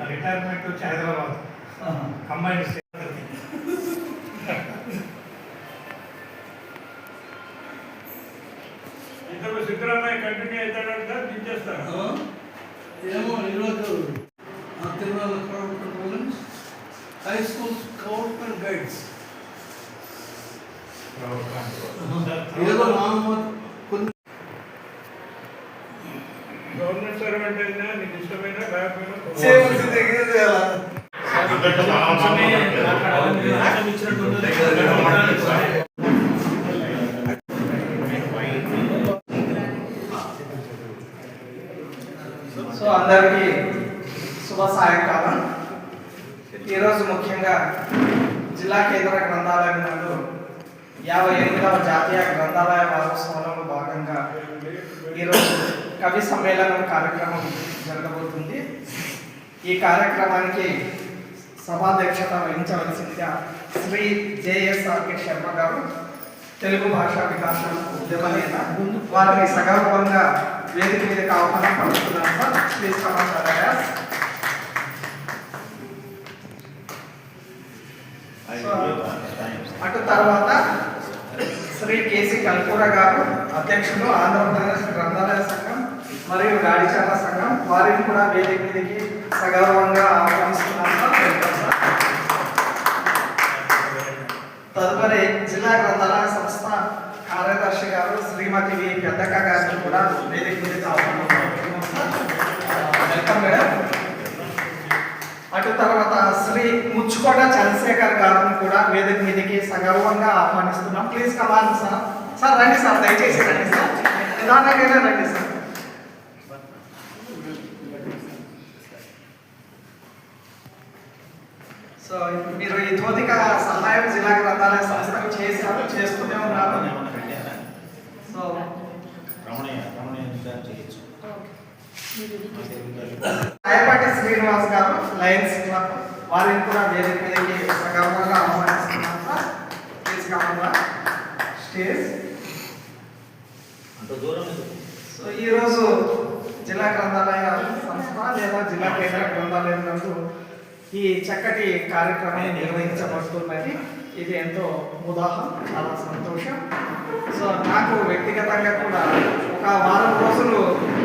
Retirement వచ్చి Hyderabad combine ఇంతకు Siddaramaiah continue అవుతాడంట దించేస్తాను ఏమో ఈరోజు Tirumala high school scout and guides ఏదో కొన్ని గవర్నమెంట్ సర్వెంట్ అయినా నీకు ఇష్టమైన లేకపోయినా సో అందరికీ శుభ సాయంకాలం. ఈరోజు ముఖ్యంగా జిల్లా కేంద్ర గ్రంథాలయం నందు 58వ జాతీయ గ్రంథాలయ వారోత్సవంలో భాగంగా ఈరోజు కవి సమ్మేళనం కార్యక్రమం జరగబోతుంది. ఈ కార్యక్రమానికి సభాధ్యక్షత వహించవలసిందిగా శ్రీ జేఎస్ఆర్కే శర్మ గారు, తెలుగు భాషా వికాస ఉద్యమ నేత, వారిని సగౌరవంగా వేదిక మీదకి ఆహ్వానం పడుతున్నాను సార్. Please command. అటు తర్వాత శ్రీ కేసి కల్పూర గారు, అధ్యక్షులు, ఆంధ్రప్రదేశ్ గ్రంథాలయ సంఘం మరియు గాడిచాల సంఘం, వారిని కూడా వేదిక మీదకి సగౌరవంగా ఆహ్వానిస్తున్నాను సార్. తదుపరి జిల్లా గ్రంథాలయ సంస్థ కార్యదర్శి గారు శ్రీమతి వి పెద్దక్క గారిని కూడా వేదిక మీదకి ఆహ్వానిస్తున్నాం సార్. Welcome madam. అటు తర్వాత శ్రీ ముచ్చుకోట చంద్రశేఖర్ గారిని కూడా వేదిక మీదకి సగౌరవంగా ఆహ్వానిస్తున్నాం. Please come on sir. సార్ రండి సార్, దయచేసి రండి సార్, నిదానంగా రండి సార్. సో మీరు ఈ జ్యోతిక సహాయం జిల్లా గ్రంథాలయ సంస్థకు చేస్తూనే ఉన్నారు. సో రాయపాటి శ్రీనివాస్ గారు, లయన్స్ క్లబ్, వారిని కూడా వేదిక మీదకి సగౌరవంగా ఆహ్వానిస్తున్నాం sir. Please come on stage. So ఈరోజు జిల్లా గ్రంథాలయ సంస్థ లేదా జిల్లా కేంద్ర గ్రంథాలయం నందు ఈ చక్కటి కార్యక్రమాన్ని నిర్వహించబడుతున్నది. ఇది ఎంతో ఉదాహరణ, చాలా సంతోషం. సో నాకు వ్యక్తిగతంగా కూడా ఒక వారం రోజులు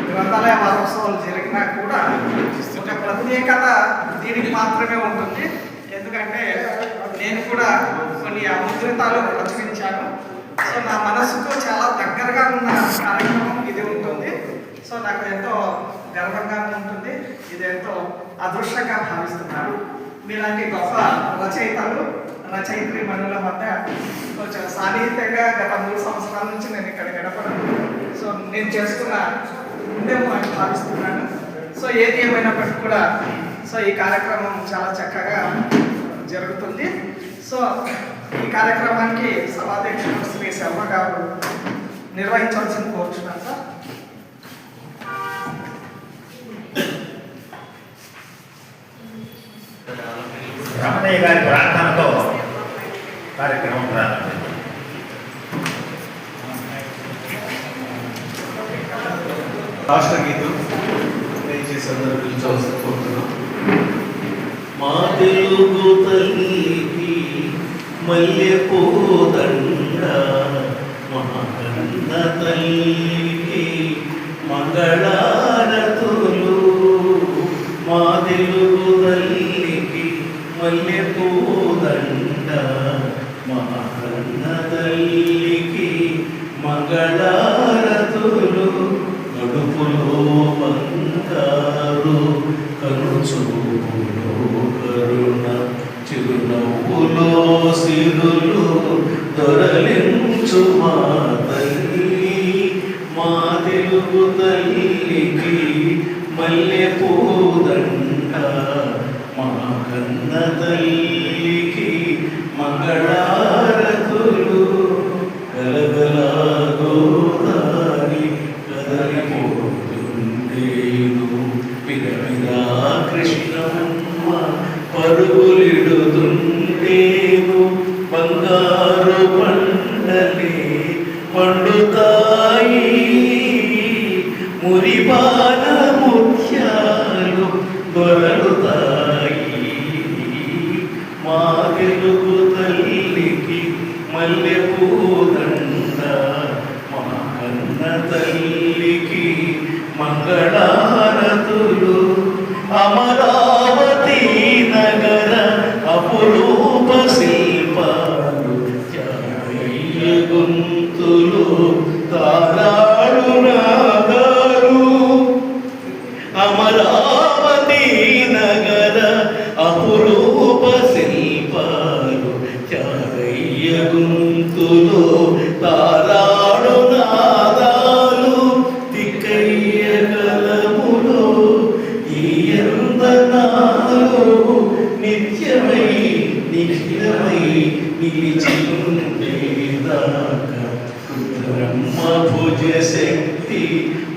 గ్రంథాలయ వారోత్సవాలు జరిగినా కూడా ఒక ప్రత్యేకత దీనికి మాత్రమే ఉంటుంది. ఎందుకంటే నేను కూడా కొన్ని అముద్రితాలు ప్రచురించాను. సో నా మనసుకు చాలా దగ్గరగా ఉన్న కార్యక్రమం ఇది ఉంటుంది. సో నాకు ఎంతో గర్వంగా ఉంటుంది. ఇది ఎంతో అదృష్టంగా భావిస్తున్నాను. మీలాంటి గొప్ప రచయితలు, రచయిత్రి మనుల మధ్య కొంచెం సాన్నిహిత్యంగా గత 3 సంవత్సరాల నుంచి నేను ఇక్కడ గడపడం, సో నేను చేసుకున్న ఉందేమో అని భావిస్తున్నాను. సో ఏది ఏమైనప్పటికీ కూడా సో ఈ కార్యక్రమం చాలా చక్కగా జరుగుతుంది. సో ఈ కార్యక్రమానికి సభాధ్యక్షుడు శ్రీ శర్మ గారు నిర్వహించవలసింది కోరుచున్నాను సార్. రమణయ్య గారి ప్రార్థనతో కార్యక్రమం ప్రారంభించారు. రాష్ట్ర గీతం దయచేసి అందరూ పిలిచవలసి కోరుతున్నాం. మా తెలుగు తల్లికి మల్లెపూదండ, మా కన్న తల్లికి మంగళారతులు. మా తెలుగు తల్లికి మల్లెపూదండ, మా కన్న తల్లికి మంగళారతులు. కడుపులో బంగారు, కనుచూపులో కరుణ, చిరునవ్వులో సిరులు దొరలించు మా తల్లి. మా తెలుగు తల్లికి మల్లెపూదండ, మా కన్న తల్లికి మంగళారతులు. గలగలా గోదారి కదలిపోతుండేను, పిరమిదా కృష్ణమ్మ పరుగులి అమరావతి నగర అపురూప శిల్పాలు త్యాగయ్య గొంతులు తారాడు నాగాలు అమరావతి నగర అపురూప శిల్పాలు త్యాగయ్య గొంతులు తారాడు నాదాలు తిక్కయ్య కలములో ఈ యందనాలు నిత్యమై నిఖిలమై నిలిచి ఉండేదాకా బ్రహ్మ భుజ శక్తి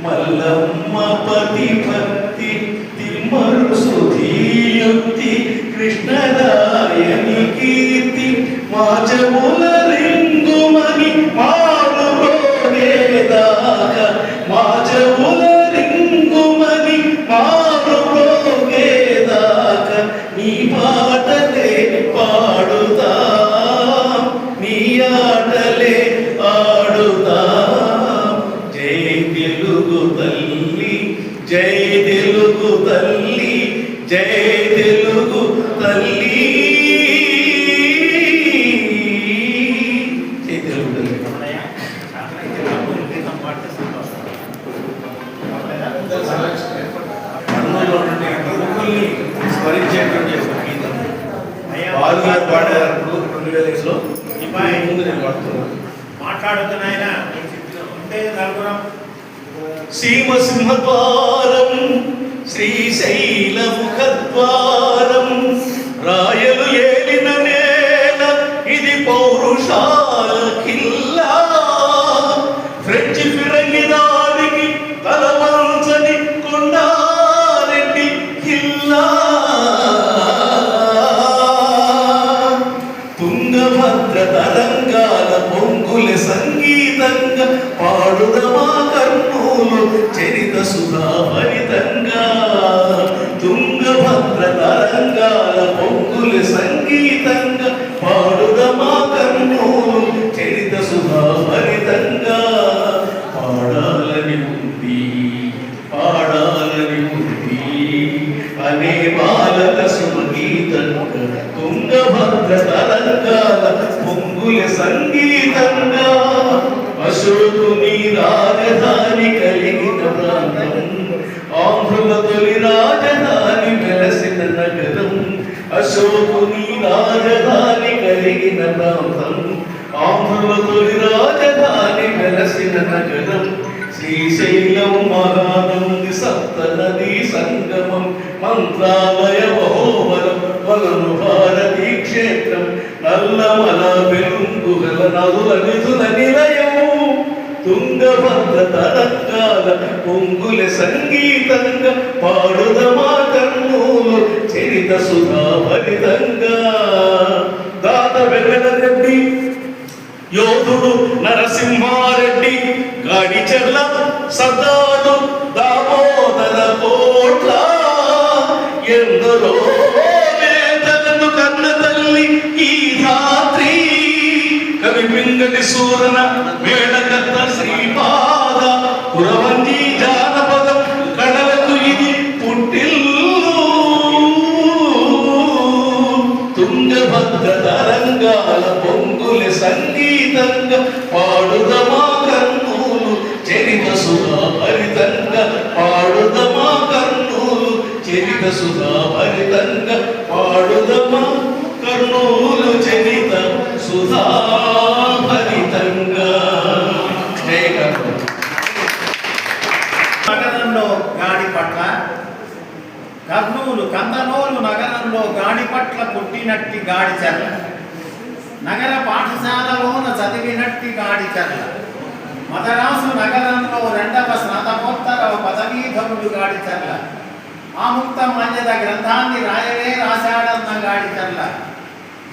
మల్లమ్మ పతి భక్తి తిమ్మరు సుధీయుక్తి కృష్ణరాయని కీర్తి మాచముల లింగుమని మారు రోగేదాకా మాచముల లింగుమని మారు రోగేదాకా నీ పాటలే పాడుతా నీ ఆటలే ఆడుతా జై తెలుగు తల్లి జై తెలుగు తల్లి జై తెలుగు తల్లి జై తెలుగు తల్లి కర్నూలులో నుండి గురుకుల్ని స్మరించేటువంటి ఒక గీతం బాలు గారు పాడారు 2000లో ముందు నేను పాడుతున్నాను. మాట్లాడుతున్నాయన ఉంటే నలుగురం సీమ సింహద్వారం శ్రీశైల ముఖద్వారం రాయలు ఏలిన నేల ఇది పౌరుషాల కిల్లా ఫ్రెంచ్ ఫిరంగి దాడికి తలవంచని కొండారెడ్డి కిల్లా తుంగభద్ర తరంగాల పొంగుల సంగీతంగా పాడుదమా కర్నూలు చరిత సుధాభరితంగా తుంగభద్ర తరంగాల పొంగుల సంగీతంగా పాడుదమా కర్నూలు చరిత సుధాభరితంగా పాడాలని ఉంది పాడాలని ఉంది అనే బాలక సంగీతంగా తుంగభద్ర తరంగాల పొంగుల సంగీతంగా అశోకుని రాజధాని కలిగిన ప్రాంతం ఆంధ్రుల తొలి రాజధాని వెలసిన నగరం అశోకుని రాజధాని కలిగిన ప్రాంతం ఆంధ్రుల తొలి రాజధాని వెలసిన నగరం శ్రీశైలం మహానంది సప్తనదీ సంగమం మంత్రాలయ మహోవరం వలను భారతీ క్షేత్రం నల్లమల వెలుంగుగల నదుల నిధుల నిలయం తుంగభద్ర తరంగాల పొంగుల సంగీతంగా పాడుదమా కర్నూలు చరిత సుధాభరితంగా దాత వెంకటరెడ్డి యోధుడు నరసింహారెడ్డి గాడిచెర్ల సర్దారు దామోదర కోట్ల ఎందరో నేతలను కన్న తల్లి ఈ రాత్రి కవి పింగళి సూరన మేళకర్త శ్రీపాద పురవంజీ జానపదం కళలకు ఇది పుట్టిల్లు తుంగభద్ర తరంగాల పొంగుల సంగీతంగా పాడుదమా కర్నూలు చరిత సుధాభరితంగా పాడుదమా కర్నూలు చరిత సుధాభరితంగా పాడుదమా కర్నూలు చరిత సుధాభరితంగా జై కర్నూలు. నగరంలో గాడి పట్ల కర్నూలు కందనూలు నగరంలో గాడి పట్ల పుట్టినట్టి గాడిచెర్ల నగర పాఠశాలలోన చదివినట్టి గాడిచెర్ల మదరాసు నగరంలో 2వ స్నాతకోత్తర పదవీధరుడు గాడిచెర్ల ఆముక్త మన్యద గ్రంథాన్ని రాయలే రాశాడన్న గాడిచెర్ల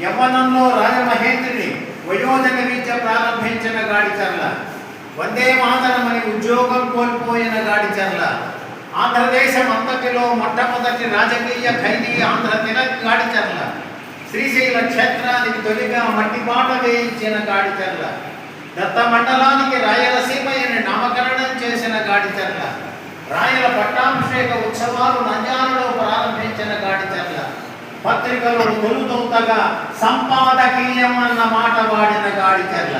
యవ్వనంలో రాజమహేంద్రుని వయోజన విద్య ప్రారంభించిన గాడిచెర్ల వందే మాతరమని ఉద్యోగం కోల్పోయిన గాడిచెర్ల ఆంధ్రదేశం అంతటిలో మొట్టమొదటి రాజకీయ ఖైదీ ఆంధ్ర తిలక్ గాడిచెర్ల శ్రీశైల క్షేత్రానికి తొలిగా మట్టిబాట వేయించిన గాడిచెర్ల దత్త మండలానికి రాయలసీమని నామకరణం చేసిన గాడిచెర్ల రాయల పట్టాభిషేక ఉత్సవాలు నంద్యాలలో పత్రికలో తొలుతొంతగా సంపాదకీయం అన్న మాట వాడిన గాడిచెర్ల.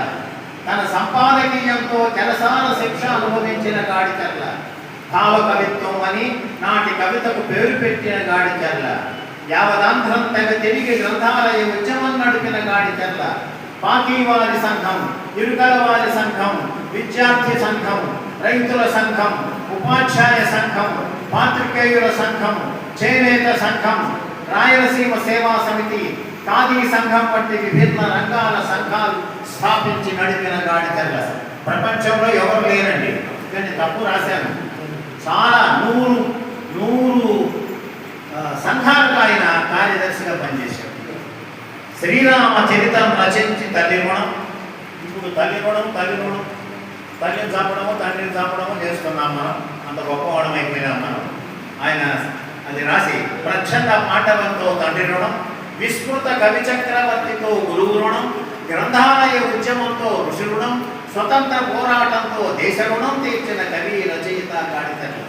తన సంపాదకీయంతో చెరసాల శిక్ష అనుభవించిన గాడిచెర్ల. భావ కవిత్వం అని నాటి కవితకు పేరు పెట్టిన గాడిచెర్ల. యావదాంధ్రం తెగ తిరిగి గ్రంథాలయ ఉద్యమం నడిపిన గాడిచెర్ల. పాకీవారి సంఘం, ఇరుకలవారి సంఘం, విద్యార్థి సంఘం, రైతుల సంఘం, ఉపాధ్యాయ సంఘం, పాత్రికేయుల సంఘం, చేనేత సంఘం, రాయలసీమ సేవా సమితి, ఖాదీ సంఘం వంటి విభిన్న రంగాల సంఘాలు స్థాపించి నడిపిన గాడిచెర్ల. ప్రపంచంలో ఎవరు లేరండి, కానీ తప్పు రాశాను. చాలా నూరు సంఘాలకు ఆయన కార్యదర్శిగా పనిచేశాడు. శ్రీరామ చరితం రచించి తల్లి రుణం. ఇప్పుడు తల్లి రుణం తల్లిని చంపడము తండ్రిని చంపడము చేస్తున్నాం మనం. అంత గొప్పవాడం అయిపోయినాం మనం. ఆయన అది రాసి ప్రచ్ఛన్న పాఠవంతో తండ్రి రుణం, విస్మృత కవి చక్రవర్తితో గురువు రుణం, గ్రంథాలయ ఉద్యమంతో ఋషి రుణం, స్వతంత్ర పోరాటంతో దేశ రుణం తీర్చిన కవి రచయిత గాడిచెర్ల.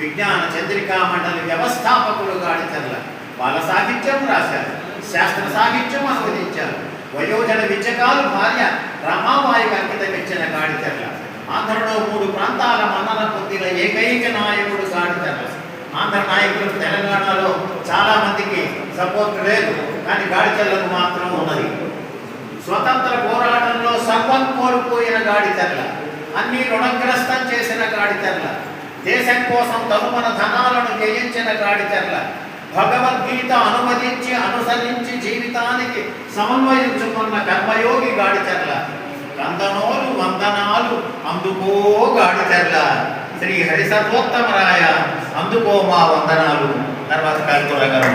విజ్ఞాన చంద్రికా మండలి వ్యవస్థాపకులు గాడిచెర్ల. వాళ్ళ సాహిత్యం రాశారు, శాస్త్ర సాహిత్యం అనువదించారు. వయోజన విద్యకాలు భార్య రమాబాయికి అంకితమిచ్చిన గాడిచెర్ల. ఆంధ్రలో 3 ప్రాంతాల మన్నన పొందిన ఏకైక నాయకుడు గాడిచెర్ల. ఆంధ్ర నాయకులకు తెలంగాణలో చాలా మందికి సపోర్ట్ లేదు, కానీ గాడిచెర్లకు మాత్రం ఉన్నది. స్వతంత్ర పోరాటంలో సర్వం కోల్పోయిన గాడిచెర్ల. అన్ని రుణగ్రస్తం చేసిన గాడిచెర్ల. దేశం కోసం తనుమన ధనాలను జయించిన గాడిచెర్ల. భగవద్గీత అనువదించి అనుసరించి జీవితానికి సమన్వయించుకున్న కర్మయోగి గాడిచెర్ల. కందనోలు వందనాలు అందుకో గాడిచెర్ల. శ్రీ హరి సర్వోత్తమరాయ అందుకో మా వందనాలు. తర్వాత కల్పూర గారు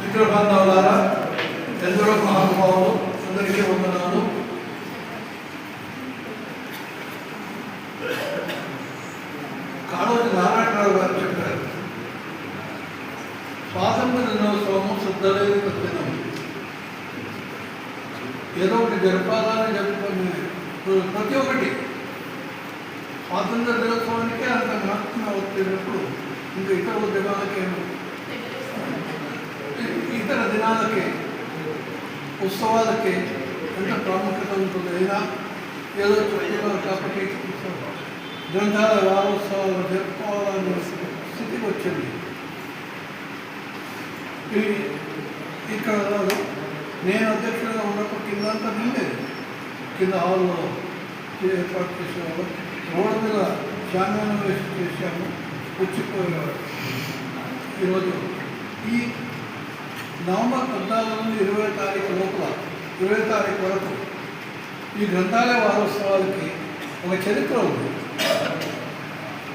మిత్రబాంధవులారా, ఎందరో మహానుభావులు, అందరికీ వందనాలు. కాళోజీ నారాయణరావు గారు చెప్పారు, స్వాతంత్ర దినోత్సవము శుద్ధలేదు దినం. ఏదో ఒకటి జరపాలని జరుపుకొని ప్రతి ఒక్కటి స్వాతంత్ర దినోత్సవానికి అంత మహత్వం వచ్చినప్పుడు ఇంకా ఇతర ఉద్యమాలకేమో ఇతర దినాలకి ఉత్సవాలకి ఎంత ప్రాముఖ్యత ఉంటుంది. అయినా ఏదో చెప్తున్నారు కాబట్టి గ్రంథాల వారోత్సవాలు జరుపుకోవాలనే స్థితికి వచ్చింది. ఇక్కడ నేను అధ్యక్షుడిగా ఉన్నప్పుడు కిందంతా నిండేది. కింద హాల్లో ఏర్పాటు చేసేవాళ్ళు, రోడ్డు మీద శామ్యానం వేసి చేశాము, వచ్చిపోయేవారు. ఈరోజు ఈ నవంబర్ 14 నుండి 20 తారీఖు లోపల 20 తారీఖు వరకు ఈ గ్రంథాలయ వారోత్సవాలకి ఒక చరిత్ర ఉంది.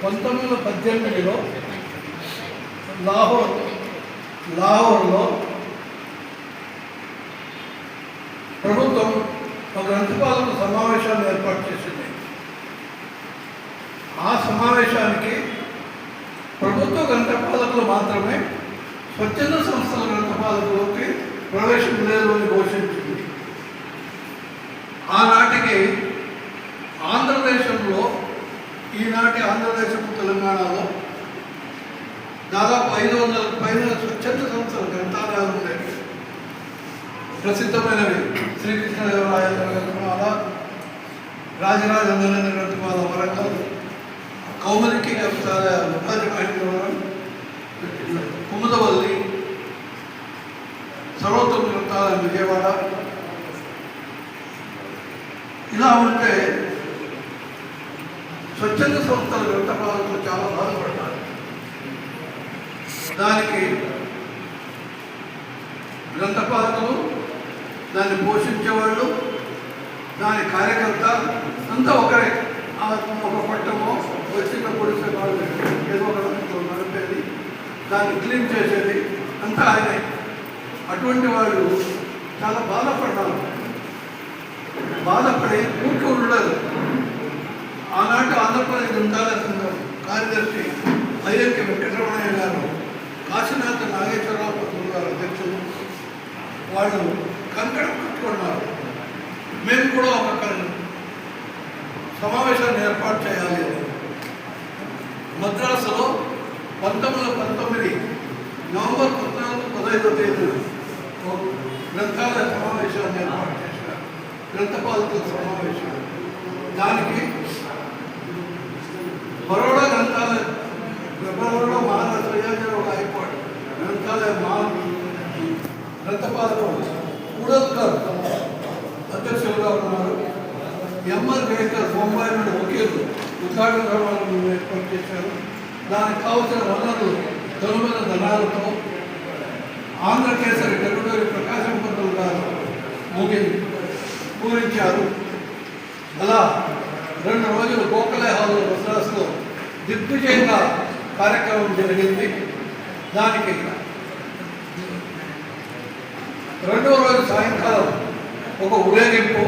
1918లో లాహోర్లో ప్రభుత్వం ఒక గ్రంథపాలక సమావేశాన్ని ఏర్పాటు చేసింది. ఆ సమావేశానికి ప్రభుత్వ గ్రంథపాలకులు మాత్రమే స్వచ్ఛంద సంస్థల గ్రంథపాలకులకి ప్రవేశం లేదు అని ఘోషించింది. ఆనాటికి ఆంధ్రదేశంలో, ఈనాటి ఆంధ్రదేశం తెలంగాణలో దాదాపు 500కు పైన స్వచ్ఛంద సంస్థల గ్రంథాలయాలు ఉండేవి. ప్రసిద్ధమైనవి శ్రీకృష్ణదేవరాయ గ్రంథమాల, రాజరాజేంద్ర గ్రంథమాల వరంగల్, కౌముదికి గ్రంథాలయాలు రాజమహేంద్రవరం, కుముదవల్లి, సర్వోత్తమ గ్రంథాలయం విజయవాడ. ఇలా ఉంటే స్వచ్ఛంద సంస్థల గ్రంథపాలకులు చాలా బాధపడతారు. దానికి గ్రంథపాలకులు, దాన్ని పోషించేవాళ్ళు, దాని కార్యకర్త అంతా ఒకరే. ఒక పట్టమో వచ్చిన పొడిసే వాళ్ళు ఏదో నడిపేది, దాన్ని క్లీన్ చేసేది అంతా ఆయనే. అటువంటి వాళ్ళు చాలా బాధపడ్డారు. బాధపడి ఊరికి ఉండలేదు. ఆనాటి ఆంధ్రప్రదేశ్ గ్రంథాలయ సంఘం కార్యదర్శి ఐఎల్కే వెంకటరమణయ్య గారు, కాశీనాథ నాగేశ్వరరావు పంతులు గారు అధ్యక్షులు, వాళ్ళు కంకణం కట్టుకున్నారు. మేము కూడా ఒక సమావేశాన్ని ఏర్పాటు చేయాలి అని. మద్రాసులో 1919 నవంబర్ 14-15 తేదీన గ్రంథాలయ సమావేశాన్ని ఏర్పాటు చేశారు. గ్రంథపాలకుల సమావేశం. దానికి బరోడా మహారాష్ట్ర సయ్యాజీరావు హైకోర్టు గ్రంథాలయ గ్రంథపాలకులు కూడత్కర్ అధ్యక్షులుగా ఉన్నారు. ఎంఆర్ గేకర్ బొంబాయి నుండి వకీలు ఉద్ఘాటన ధర్మాలను ఏర్పాటు చేశారు. దానికి కావలసిన వనరులు తొలమైన ధనాలతో ఆంధ్రకేసరి గరుడూరి ప్రకాశం పంతులు గారు పూరించారు. అలా 2 రోజులు గోఖలే హాల్లో మద్రాసులో దిగ్విజయంగా కార్యక్రమం జరిగింది. దానికి 2వ రోజు సాయంకాలం ఒక ఊరేగింపు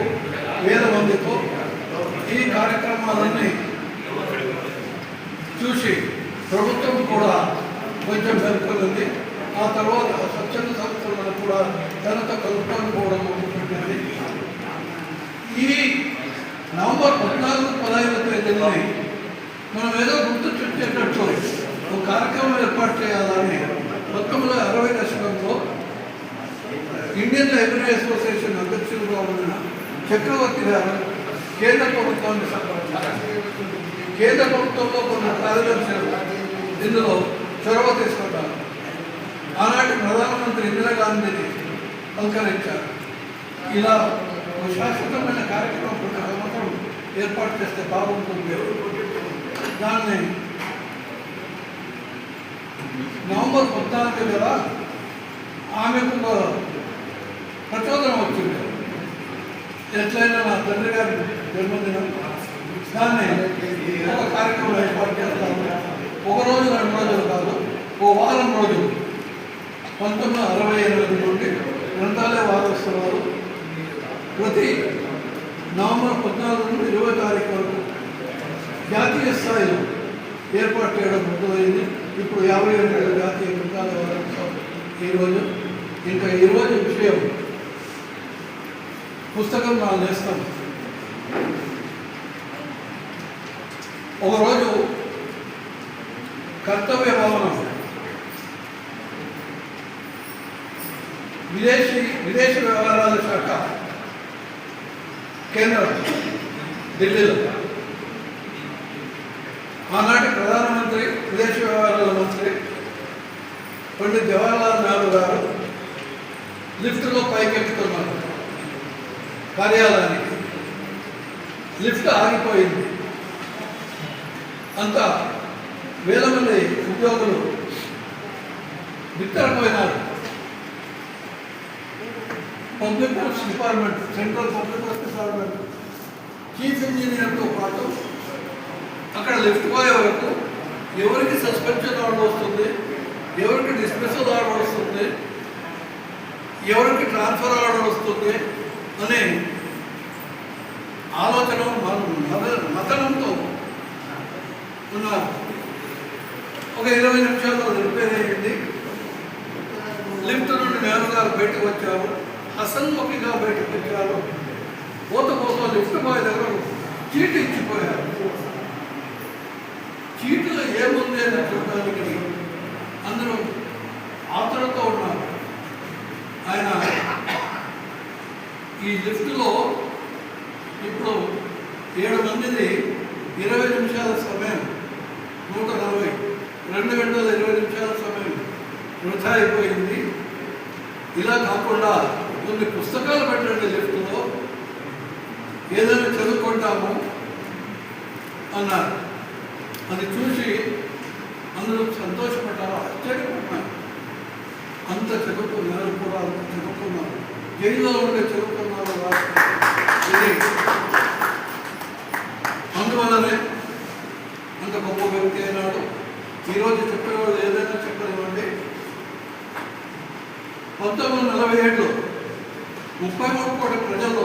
1000 మందితో ఈ కార్యక్రమాలన్నీ చూసి ప్రభుత్వం కూడా కొంచెం మేల్కొంది. ఆ తర్వాత స్వచ్ఛంద సంస్థలను కూడా తనతో కలుపుకోవడం మొదలుపెట్టింది. ఈ నవంబర్ 14-15 తేదీని మనం ఏదో గుర్తు చుట్టేటట్టు ఒక కార్యక్రమం ఏర్పాటు చేయాలని 1960 దశకంలో ఇండియన్ లైబ్రరీ అసోసియేషన్ అధ్యక్షులుగా ఉన్న చక్రవర్తి గారు కేంద్ర ప్రభుత్వంలో కొన్ని కార్యదర్శులు ఇందులో చొరవ తీసుకుంటారు. ఆనాటి ప్రధానమంత్రి ఇందిరాగాంధీని పలకరించారు. ఇలా ఒక శాశ్వతమైన కార్యక్రమం ప్రతి సంవత్సరం ఏర్పాటు చేస్తే బాగుంటుంది. దాన్ని నవంబర్ 14 కదా ఆమెకు ప్రచోదనం వచ్చింది. ఎట్లయినా నా తండ్రి గారి జన్మదినం, దాన్ని ఒక కార్యక్రమం ఏర్పాటు చేస్తాము. 1 రోజు 2 రోజులు కాదు, ఓ వారం రోజులు 1968 నుండి గ్రంథాలయ వారోత్సవాలు ప్రతి నవంబర్ 14 నుండి 20 తారీఖు వరకు జాతీయ స్థాయిలో ఏర్పాటు చేయడం మొదలైంది. ఇప్పుడు 52 జాతీయ గ్రంథాలయ వారోత్సవం ఈరోజు. ఇంకా ఈరోజు విషయం పుస్తకం నా నేస్తాం. ఒకరోజు కర్తవ్య భవనం విదేశ వ్యవహారాల శాఖ కేంద్రం ఢిల్లీలో ఆనాటి ప్రధానమంత్రి విదేశ వ్యవహారాల మంత్రి పండిత్ జవహర్లాల్ నెహ్రూ గారు లిఫ్ట్లో పైకెక్కుతున్నారు కార్యాలయానికి. లిఫ్ట్ ఆగిపోయింది. అంతా 1000 మంది ఉద్యోగులు బిత్తరపోయినారు. Public works department, central public works department chief ఇంజనీర్తో పాటు అక్కడ లిఫ్ట్ పోయే వరకు ఎవరికి సస్పెన్షన్ ఆర్డర్ వస్తుంది, ఎవరికి డిస్మిసల్ ఆర్డర్ వస్తుంది, ఎవరికి ట్రాన్స్ఫర్ ఆర్డర్ వస్తుంది అనే ఆలోచన మతనంతో ఉన్నారు. ఒక 20 నిమిషాల్లో రిపేర్ అయ్యింది. లిఫ్ట్ నుండి నెహ్రూ గారు బయటకు వచ్చారు. హసన్ముఖిగా బయటకు వచ్చారు. పోత లిఫ్ట్ బాయ్ దగ్గర చీటు ఇచ్చిపోయారు. చీటులో ఏముంది అని చూడడానికి అందరూ ఆతృతతో ఉన్నారు. ఆయన ఈ లిఫ్ట్లో ఇప్పుడు 7 మందిది 20 నిమిషాల సమయం 140 2 గంటల 20 నిమిషాల సమయం వృధా అయిపోయింది. ఇలా కాకుండా కొన్ని పుస్తకాలు పెట్టండి లిఫ్ట్లో, ఏదైనా చదువుకుంటాము అన్నారు. అది చూసి అందరూ సంతోషపడ్డారు, ఆశ్చర్యపడ్డారు. అంత చదువుకున్నారు కూడా, అంత చదువుకున్నారు, జైల్లో ఉండే చదువుకున్నారు. ఇది అందువల్లనే అంత గొప్ప వ్యక్తి అయినాడు. ఈరోజు చెప్పేవాళ్ళు ఏదైనా చెప్పనివ్వండి. 1947లో 33 కోట్ల ప్రజల్లో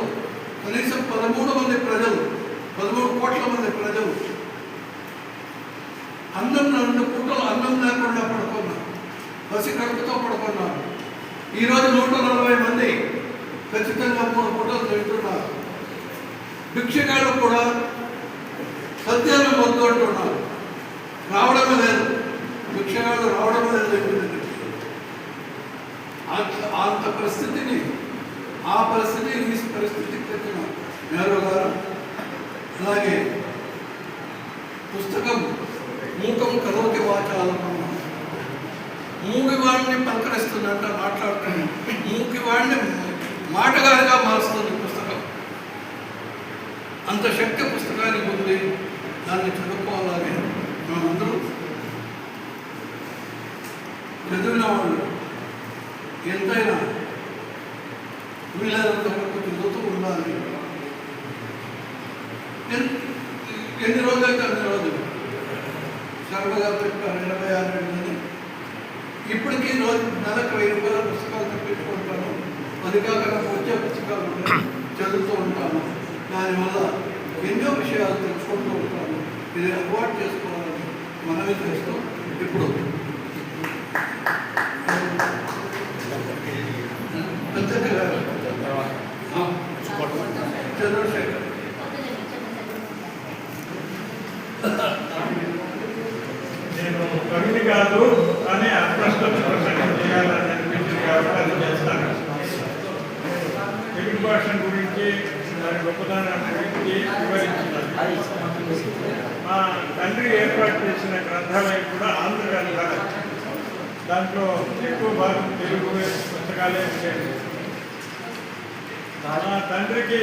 కనీసం 13 కోట్ల మంది ప్రజలు అన్నం 2 పూటలు అన్నం లేకుండా పడుకున్నారు, పసి కడుపుతో పడుకున్నారు. ఈరోజు 140 మంది ఖచ్చితంగా 3 పూటలు తింటున్నారు. భిక్షగాళ్ళు కూడా సత్యాన్ని వద్దు అంటున్నారు, రావడమే లేదు. భిక్షగాళ్ళు పరిస్థితిని ఈ పరిస్థితికి తెచ్చిన నెహ్రూ గారు. అలాగే పుస్తకం మూకం కరోతి వాచాలం, మూగివాడిని పలకరిస్తుందంట, మాట్లాడుతుంది, మూగివాడిని మాటగారిగా మారుస్తుంది పుస్తకం. అంత శక్తి పుస్తకానికి ఉంది. దాన్ని చదువుకోవాలని మేమందరూ చదివిన వాళ్ళు ఎంతైనా వీళ్ళంత వరకు చదువుతూ ఉండాలి. ఎన్ని రోజులైతే అన్ని రోజులు శర్మ గారు చెప్పారు 26 ఏళ్ళని. ఇప్పటికీ రోజు నెలకు 1000 రూపాయల పుస్తకాలు తెప్పించుకుంటాను. అది కాక వచ్చే పుస్తకాలు చదువుతూ ఉంటాను. దానివల్ల ఎన్నో విషయాలు తెలుసుకుంటూ ఉంటాను. ఇది అలవాటు చేసుకోవాలని మనవి చేస్తూ ఇప్పుడు చంద్రశేఖర్ నేను కవిని కాదు కానీ అప్రస్తుత ప్రసంగం చేయాలని అనిపించింది కాబట్టి అది చేస్తాను. తెలుగు భాష గురించి దాని గొప్పదనం గురించి వివరించినాను. మా తండ్రి ఏర్పాటు చేసిన గ్రంథాలయం కూడా ఆంధ్ర గ్రంథాలయం. దాంట్లో ఎక్కువ భాగం తెలుగు పుస్తకాలే ఉండేవి. మా తండ్రికి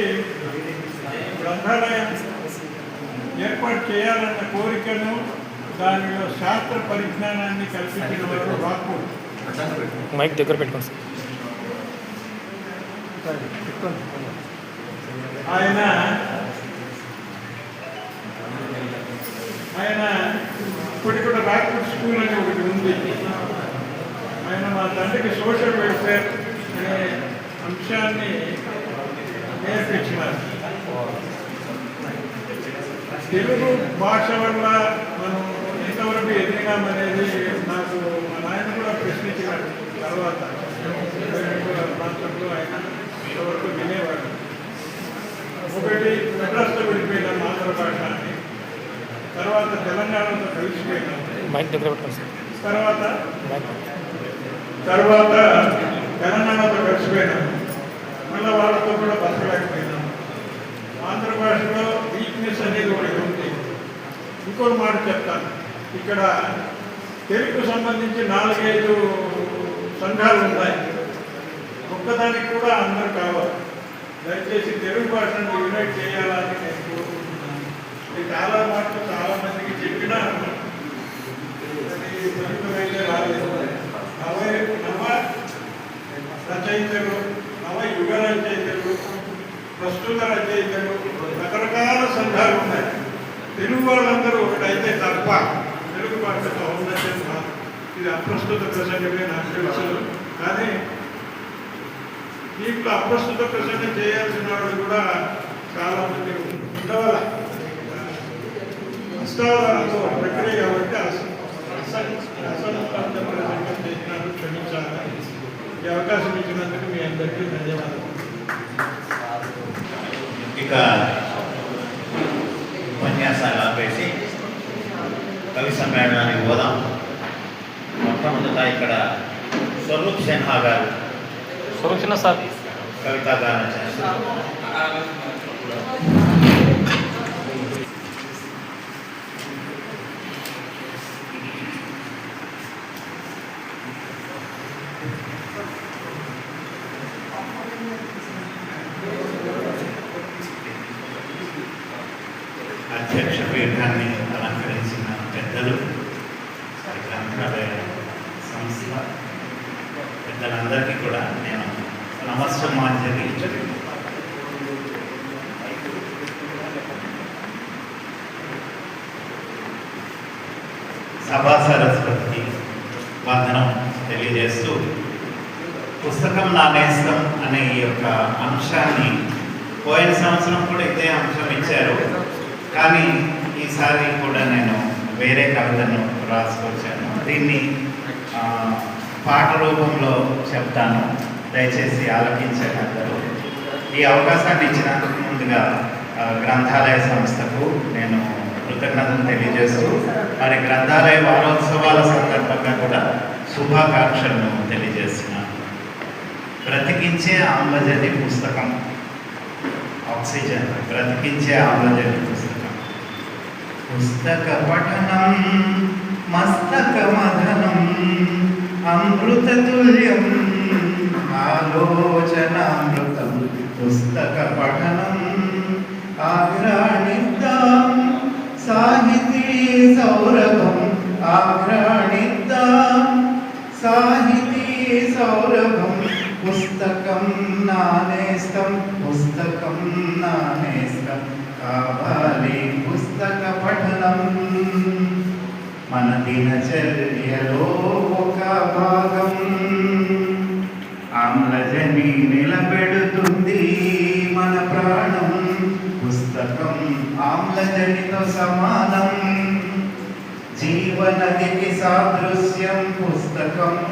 గ్రంథాలయం ఏర్పాటు చేయాలన్న కోరికను, దానిలో శాస్త్ర పరిజ్ఞానాన్ని కల్పించిన వారు రాకూడదు. మైక్ దగ్గర పెట్టుకోండి. ఆయన ఇప్పటికి కూడా రాక్వుడ్ స్కూల్ అని ఒకటి ఉంది. ఆయన మా తండ్రికి సోషల్ వెల్ఫేర్ అనే అంశాన్ని నేర్పించినారు. తెలుగు భాష వల్ల మనం ఎంతవరకు ఎదిగినామనేది నాకు మా నాయన కూడా ప్రశ్నించినాడు. తర్వాత ప్రాంతంలో ఆయన ఇంతవరకు వినేవాడు. ఒకటి మెడ్రాస్లో విడిపోయిన మాతృభాష అని, తర్వాత తెలంగాణతో కలిసిపోయినాం, మైక్ దగ్గర పెట్టుకోండి. తర్వాత తెలంగాణతో కలిసిపోయినాం, మళ్ళీ వాళ్ళతో కూడా బతకలేకపోయినాం. ఆంధ్రభాషలో వీక్నెస్ అనేది ఒకటి ఉంది. ఇంకొక మాట చెప్తాను. ఇక్కడ తెలుగుకు సంబంధించి 4-5 సంఘాలు ఉన్నాయి. ఒక్కదానికి కూడా అందరూ కావాలి. దయచేసి తెలుగు భాషను యునైట్ చేయాలని నేను కోరుకుంటున్నాను. ఇది చాలా మాటలు చాలా మందికి చెప్పినా అది ఫలితమైతే రాలేదు. నవ రచయితలు, నవ యుగ రచయితలు, ప్రస్తుత రచయితలు, రకరకాల సంఘాలు ఉన్నాయి. తెలుగు వాళ్ళందరూ ఒకటైతే తప్ప తెలుగు భాషతో ఔన్నత్యం కాదు. ఇది అప్రస్తుత ప్రసంగమే నాకు తెలుసు. కానీ దీంట్లో అప్రస్తుత ప్రసంగం చేయాల్సిన వాళ్ళు కూడా చాలామంది ఉండవల అష్టావధానంతో ప్రక్రియ కాబట్టి అసంత ప్రసంగం చేసినట్టు క్షమించాలి. ఈ అవకాశం ఇచ్చినందుకు మీ అందరికీ ధన్యవాదాలు. ఇక ఉపన్యాసాలు ఆపేసి కవి సమ్మేళనానికి పోదాం. మొట్టమొదట ఇక్కడ స్వరూప్ సిన్హా గారు సార్ కవితా గానం చేస్తారు. అధ్యక్ష పీఠాన్ని అలంకరించిన పెద్దలు, గ్రంథాలయ సంస్థ పెద్దలందరికీ కూడా నేను నమస్సమాంజలి సభా సరస్వతికి వందనం తెలియజేస్తూ, పుస్తకం నా నేస్తం అనే ఈ యొక్క అంశాన్ని పోయిన సంవత్సరం కూడా ఇదే అంశం ఇచ్చారు. కానీ ఈసారి కూడా నేను వేరే కవితను రాసుకొచ్చాను. దీన్ని పాట రూపంలో చెప్తాను. దయచేసి ఆలకించండి అందరూ. ఈ అవకాశాన్ని ఇచ్చినందుకు ముందుగా గ్రంథాలయ సంస్థకు నేను కృతజ్ఞతలు తెలియజేస్తూ, మరి గ్రంథాలయ వారోత్సవాల సందర్భంగా కూడా శుభాకాంక్షలను తెలియజేస్తున్నాను. బ్రతికించే ఆమ్లజని పుస్తకం. ఆక్సిజన్ బ్రతికించే ఆమ్లజని పుస్తకం. పుస్తక పఠనం మస్తక మథనం అమృత తుల్యం ఆలోచనామృతం. పుస్తక పఠనం ఆఘ్రాణిద్దాం సాహితీ సౌరభం. ఆఘ్రాణిద్దాం సాహితీ సౌరభం. పుస్తకం నానేస్తం పుస్తకం నానేస్తం కావాలి పుస్తక పఠనం. మన దినచర్యలో ఒక భాగం. ఆమ్లజని నిలబెడుతుంది మన ప్రాణం. పుస్తకం ఆమ్లజనితో సమానం. జీవనదికి సాదృశ్యం పుస్తకం.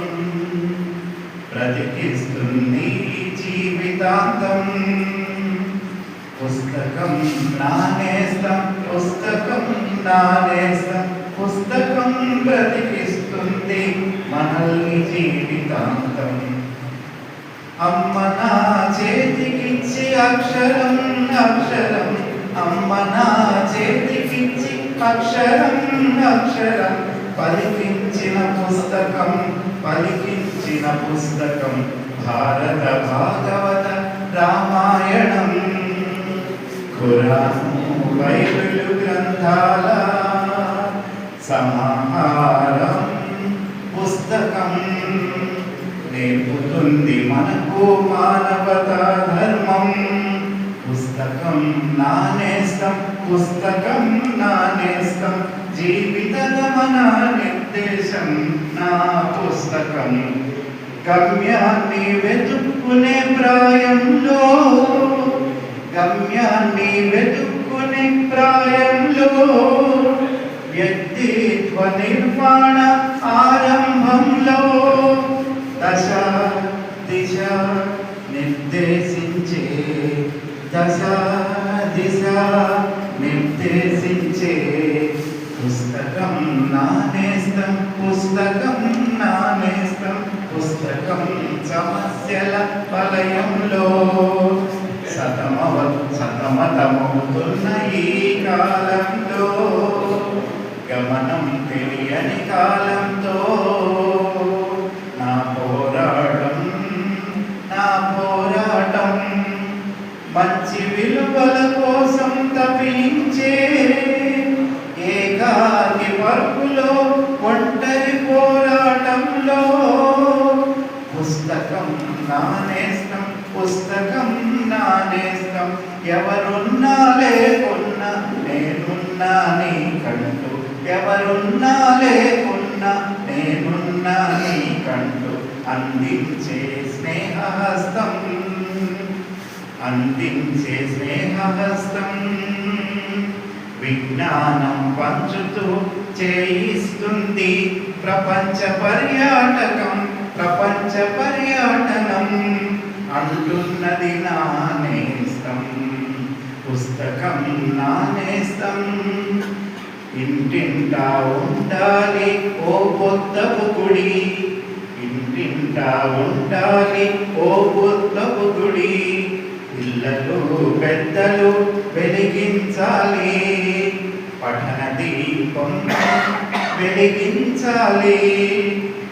బ్రతికిస్తుంది జీవితాంతం. పుస్తకం నానేస్తం పుస్తకం నానేస్తం. పుస్తకం బ్రతికిస్తుంది మనల్ని జీవితాంతం. అమ్మ నా చేతికిచ్చి అక్షరం అక్షరం. అమ్మ నా చేతికిచ్చి అక్షరం అక్షరం. పలికించిన పుస్తకం పలికించిన పుస్తకం. భారత భాగవత రామాయణం ఖురాను బైబిల్ గ్రంథాల సమాహారం. పుస్తకం నేర్పుతుంది మనకు మానవతా ధర్మం. పుస్తకం నానేస్తం పుస్తకం నానేస్తం. జీవిత గమన నిర్దేశం నా పుస్తకం. గమ్యాన్ని వెతుక్కునే ప్రాయంలో గమ్యాన్ని వెతుక్కునే ప్రాయంలో వ్యక్తిత్వ నిర్మాణ ఆరంభంలో దశ దిశ నిర్దేశించే దశ దిశ నిర్దేశించే. పుస్తకం నానేస్తం పుస్తకం నానేస్తం. పుస్తకం సమస్యల వలయంలో సతమతమవుతున్న ఈ కాలంలో గమనం తెలియని కాలంతో నా పోరాటం నా పోరాటం. మంచి విలువల కోసం తపించే ఏకాకి పరుగులో ఒంటరి పోరాటంలో. పుస్తకం నానేస్తం పుస్తకం నానేస్తం. ఎవరున్నా లేకున్నా నేనున్నా నీకంటూ. ఎవరున్నా లేకున్నా నేనున్నా నీకంటూ. అందించే స్నేహహస్తం అందించే స్నేహహస్తం. విజ్ఞానం పంచుతూ చేయిస్తుంది ప్రపంచ పర్యాటకం. ప్రపంచ పర్యాటనం అంటున్నది నానేస్తం పుస్తకం నానేస్తం. ఇంటింటా ఉండాలి ఓ బుద్ధపు గుడి. ఇంటింటా ఉండాలి ఓ బుద్ధపు గుడి. పిల్లలు పెద్దలు వెలిగించాలి పఠన దీపం వెలిగించాలి.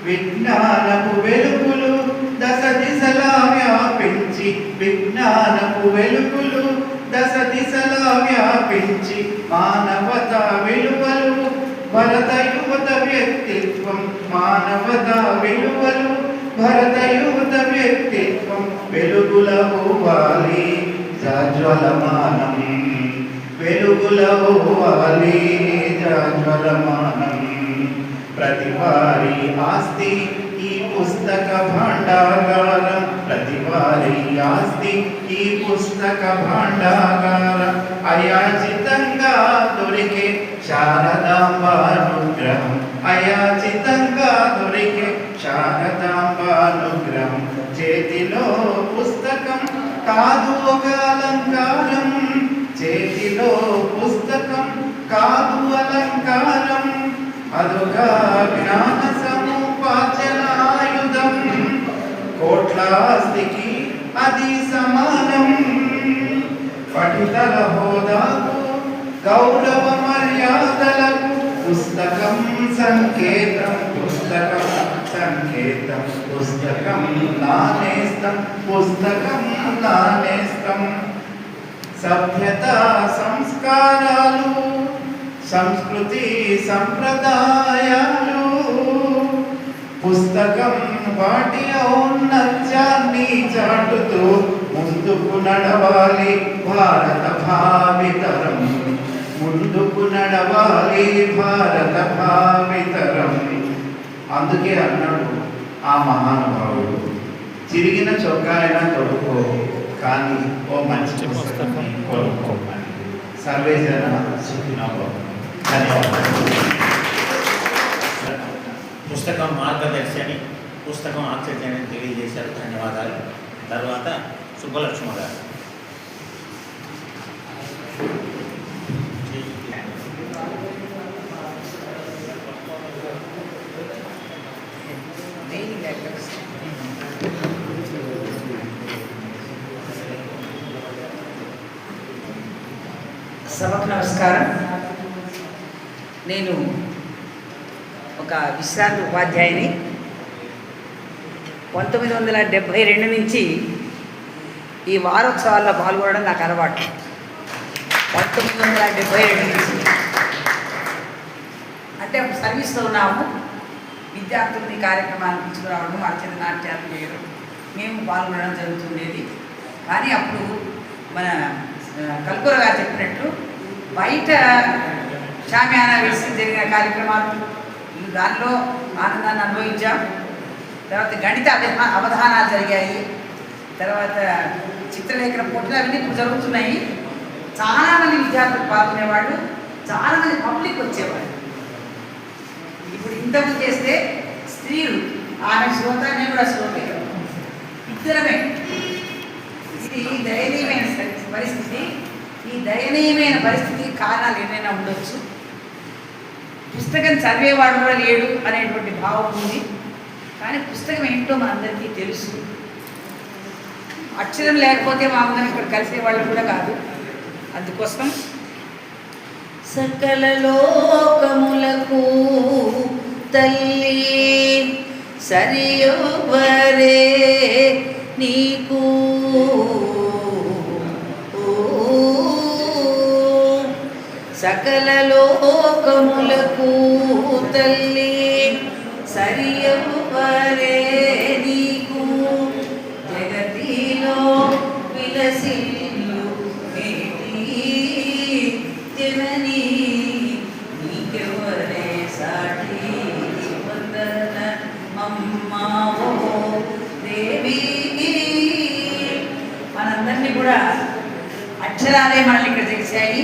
విజ్ఞానపు వెలుగులు దశ దిశలా వ్యాపించి. విజ్ఞానపు వెలుగులు దశ దిశలా వ్యాపించి. మానవతా విలువలు భరత యువత వ్యక్తిత్వం. మానవతా విలువలు భరత యువత వ్యక్తిత్వం. వెలుగులవ్వాలి జాజ్వలమానం. వెలుగులవ్వాలి జాజ్వలమానం. ప్రతి వారి ఆస్తి ఈ పుస్తక భాండాగారం. ప్రతి వారి ఆస్తి ఈ పుస్తక భాండాగారం. అయాచితంగా దొరికే శారదాంబానుగ్రహం. అయాచితంగా దొరికే శారదాంబానుగ్రహం. చేతిలో పుస్తకం కాదు ఒక అలంకారం. చేతిలో పుస్తకం కాదు అలంకారం. అదుగా జ్ఞాన సముపార్జన ఆయుధం. కోట్లాస్తికి అది సమానం. పఠితల హోదాకు గౌరవ మర్యాదలకు పుస్తకం సంకేతం, పుస్తకం సంకేతం, పుస్తకం నానేస్తం, పుస్తకం నానేస్తం. సభ్యత సంస్కారాలు, సంస్కృతి సంప్రదాయాలు, పుస్తకం వాటి ఔన్నత్యాన్ని చాటుతూ ముందుకు నడవాలి భారత భావితరం, ముందుకు నడవాలి భారత భావితరం. అందుకే అన్నాడు ఆ మహానుభావుడు, చిరిగిన చొక్కా అయినా తొడుక్కో కానీ ఓ మంచి పుస్తకం కొనుక్కో. సర్వే జన సుఖినో భవంతు. ధన్యవాదాలు. పుస్తకం మార్గదర్శని, పుస్తకం ఆశ్చర్యాన్ని తెలియజేశారు. ధన్యవాదాలు. తర్వాత సుబ్బలక్ష్మ గారు. సభకు నమస్కారం. నేను ఒక విశ్రాంతి ఉపాధ్యాయుని. 1972 నుంచి ఈ వారోత్సవాల్లో పాల్గొనడం నాకు అలవాటు. 1972 నుంచి అంటే సర్వీస్లో ఉన్నాము. విద్యార్థులని కార్యక్రమాలు తీసుకురావడం, అర్చన నాట్యాలు చేయడం, మేము పాల్గొనడం జరుగుతుండేది. కానీ అప్పుడు మన కల్పూర గారు చెప్పినట్లు బయట షామియానా వేసి జరిగిన కార్యక్రమాలు, దానిలో ఆనందాన్ని అనుభవించాం. తర్వాత గణిత అవధానాలు జరిగాయి. తర్వాత చిత్రలేఖన పోటీలు అవన్నీ ఇప్పుడు జరుగుతున్నాయి. చాలామంది విద్యార్థులు పాల్గొనేవాళ్ళు, చాలామంది పబ్లిక్ వచ్చేవాళ్ళు. ఇప్పుడు ఇంతకుముందు చేస్తే స్త్రీలు, ఆమె శ్రోత, నేను కూడా శ్రోత, ఇద్దరమే. ఇది దయనీయమైన పరిస్థితి. ఈ దయనీయమైన పరిస్థితికి కారణాలు ఏమైనా ఉండొచ్చు. పుస్తకం చదివేవాడు కూడా లేడు అనేటువంటి భావం ఉంది. కానీ పుస్తకం ఏంటో మనందరికీ తెలుసు. అక్షరం లేకపోతే మా అందరం ఇక్కడ కలిసేవాళ్ళు కూడా కాదు. అందుకోసం సకల లోకములకు తల్లి సరియవరే నీకు, సకల లోకములకు తల్లి సరియవరే నీకు, జగతిలో విలసిల్లు మేటి జననీ నీకెవరే సాటి, వందన మమ్మావో దేవి. మనందరినీ కూడా అక్షరాలే మనల్ని ఇక్కడ చేశాయి.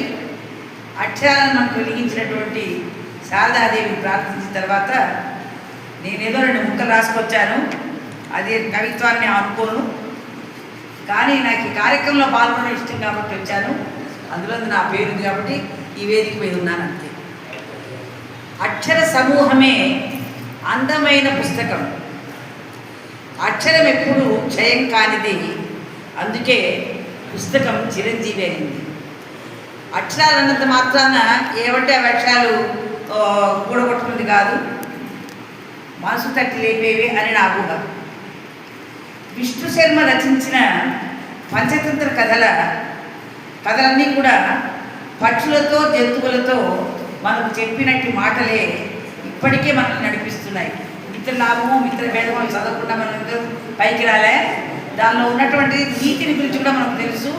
అక్షరాలను మనకు వెలిగించినటువంటి శారదాదేవిని ప్రార్థించిన తర్వాత నేనేదో 2 ముక్కలు రాసుకొచ్చాను. అదే కవిత్వాన్ని అనుకోను, కానీ నాకు ఈ కార్యక్రమంలో పాల్గొనడం ఇష్టం కాబట్టి వచ్చాను. అందులో నా పేరు ఉంది కాబట్టి ఈ వేదిక మీద ఉన్నాను అంతే. అక్షర సమూహమే అందమైన పుస్తకం. అక్షరం ఎప్పుడు క్షయం కానిది. అందుకే పుస్తకం చిరంజీవి అయింది. అక్షరాలు అన్నంత మాత్రాన ఏమంటే ఆ అక్షరాలు కూడగొట్టుకుంది కాదు, మనసు తట్టి లేపేవి అని నా ఊహ. విష్ణు శర్మ రచించిన పంచతంత్ర కథలన్నీ కూడా పక్షులతో జంతువులతో మనకు చెప్పినట్టు మాటలే ఇప్పటికే మనల్ని నడిపిస్తున్నాయి. మిత్ర లాభమో మిత్ర భేదమో చదవకుండా మనం పైకి రాలే. దానిలో ఉన్నటువంటి నీతిని గురించి కూడా మనకు తెలుసు.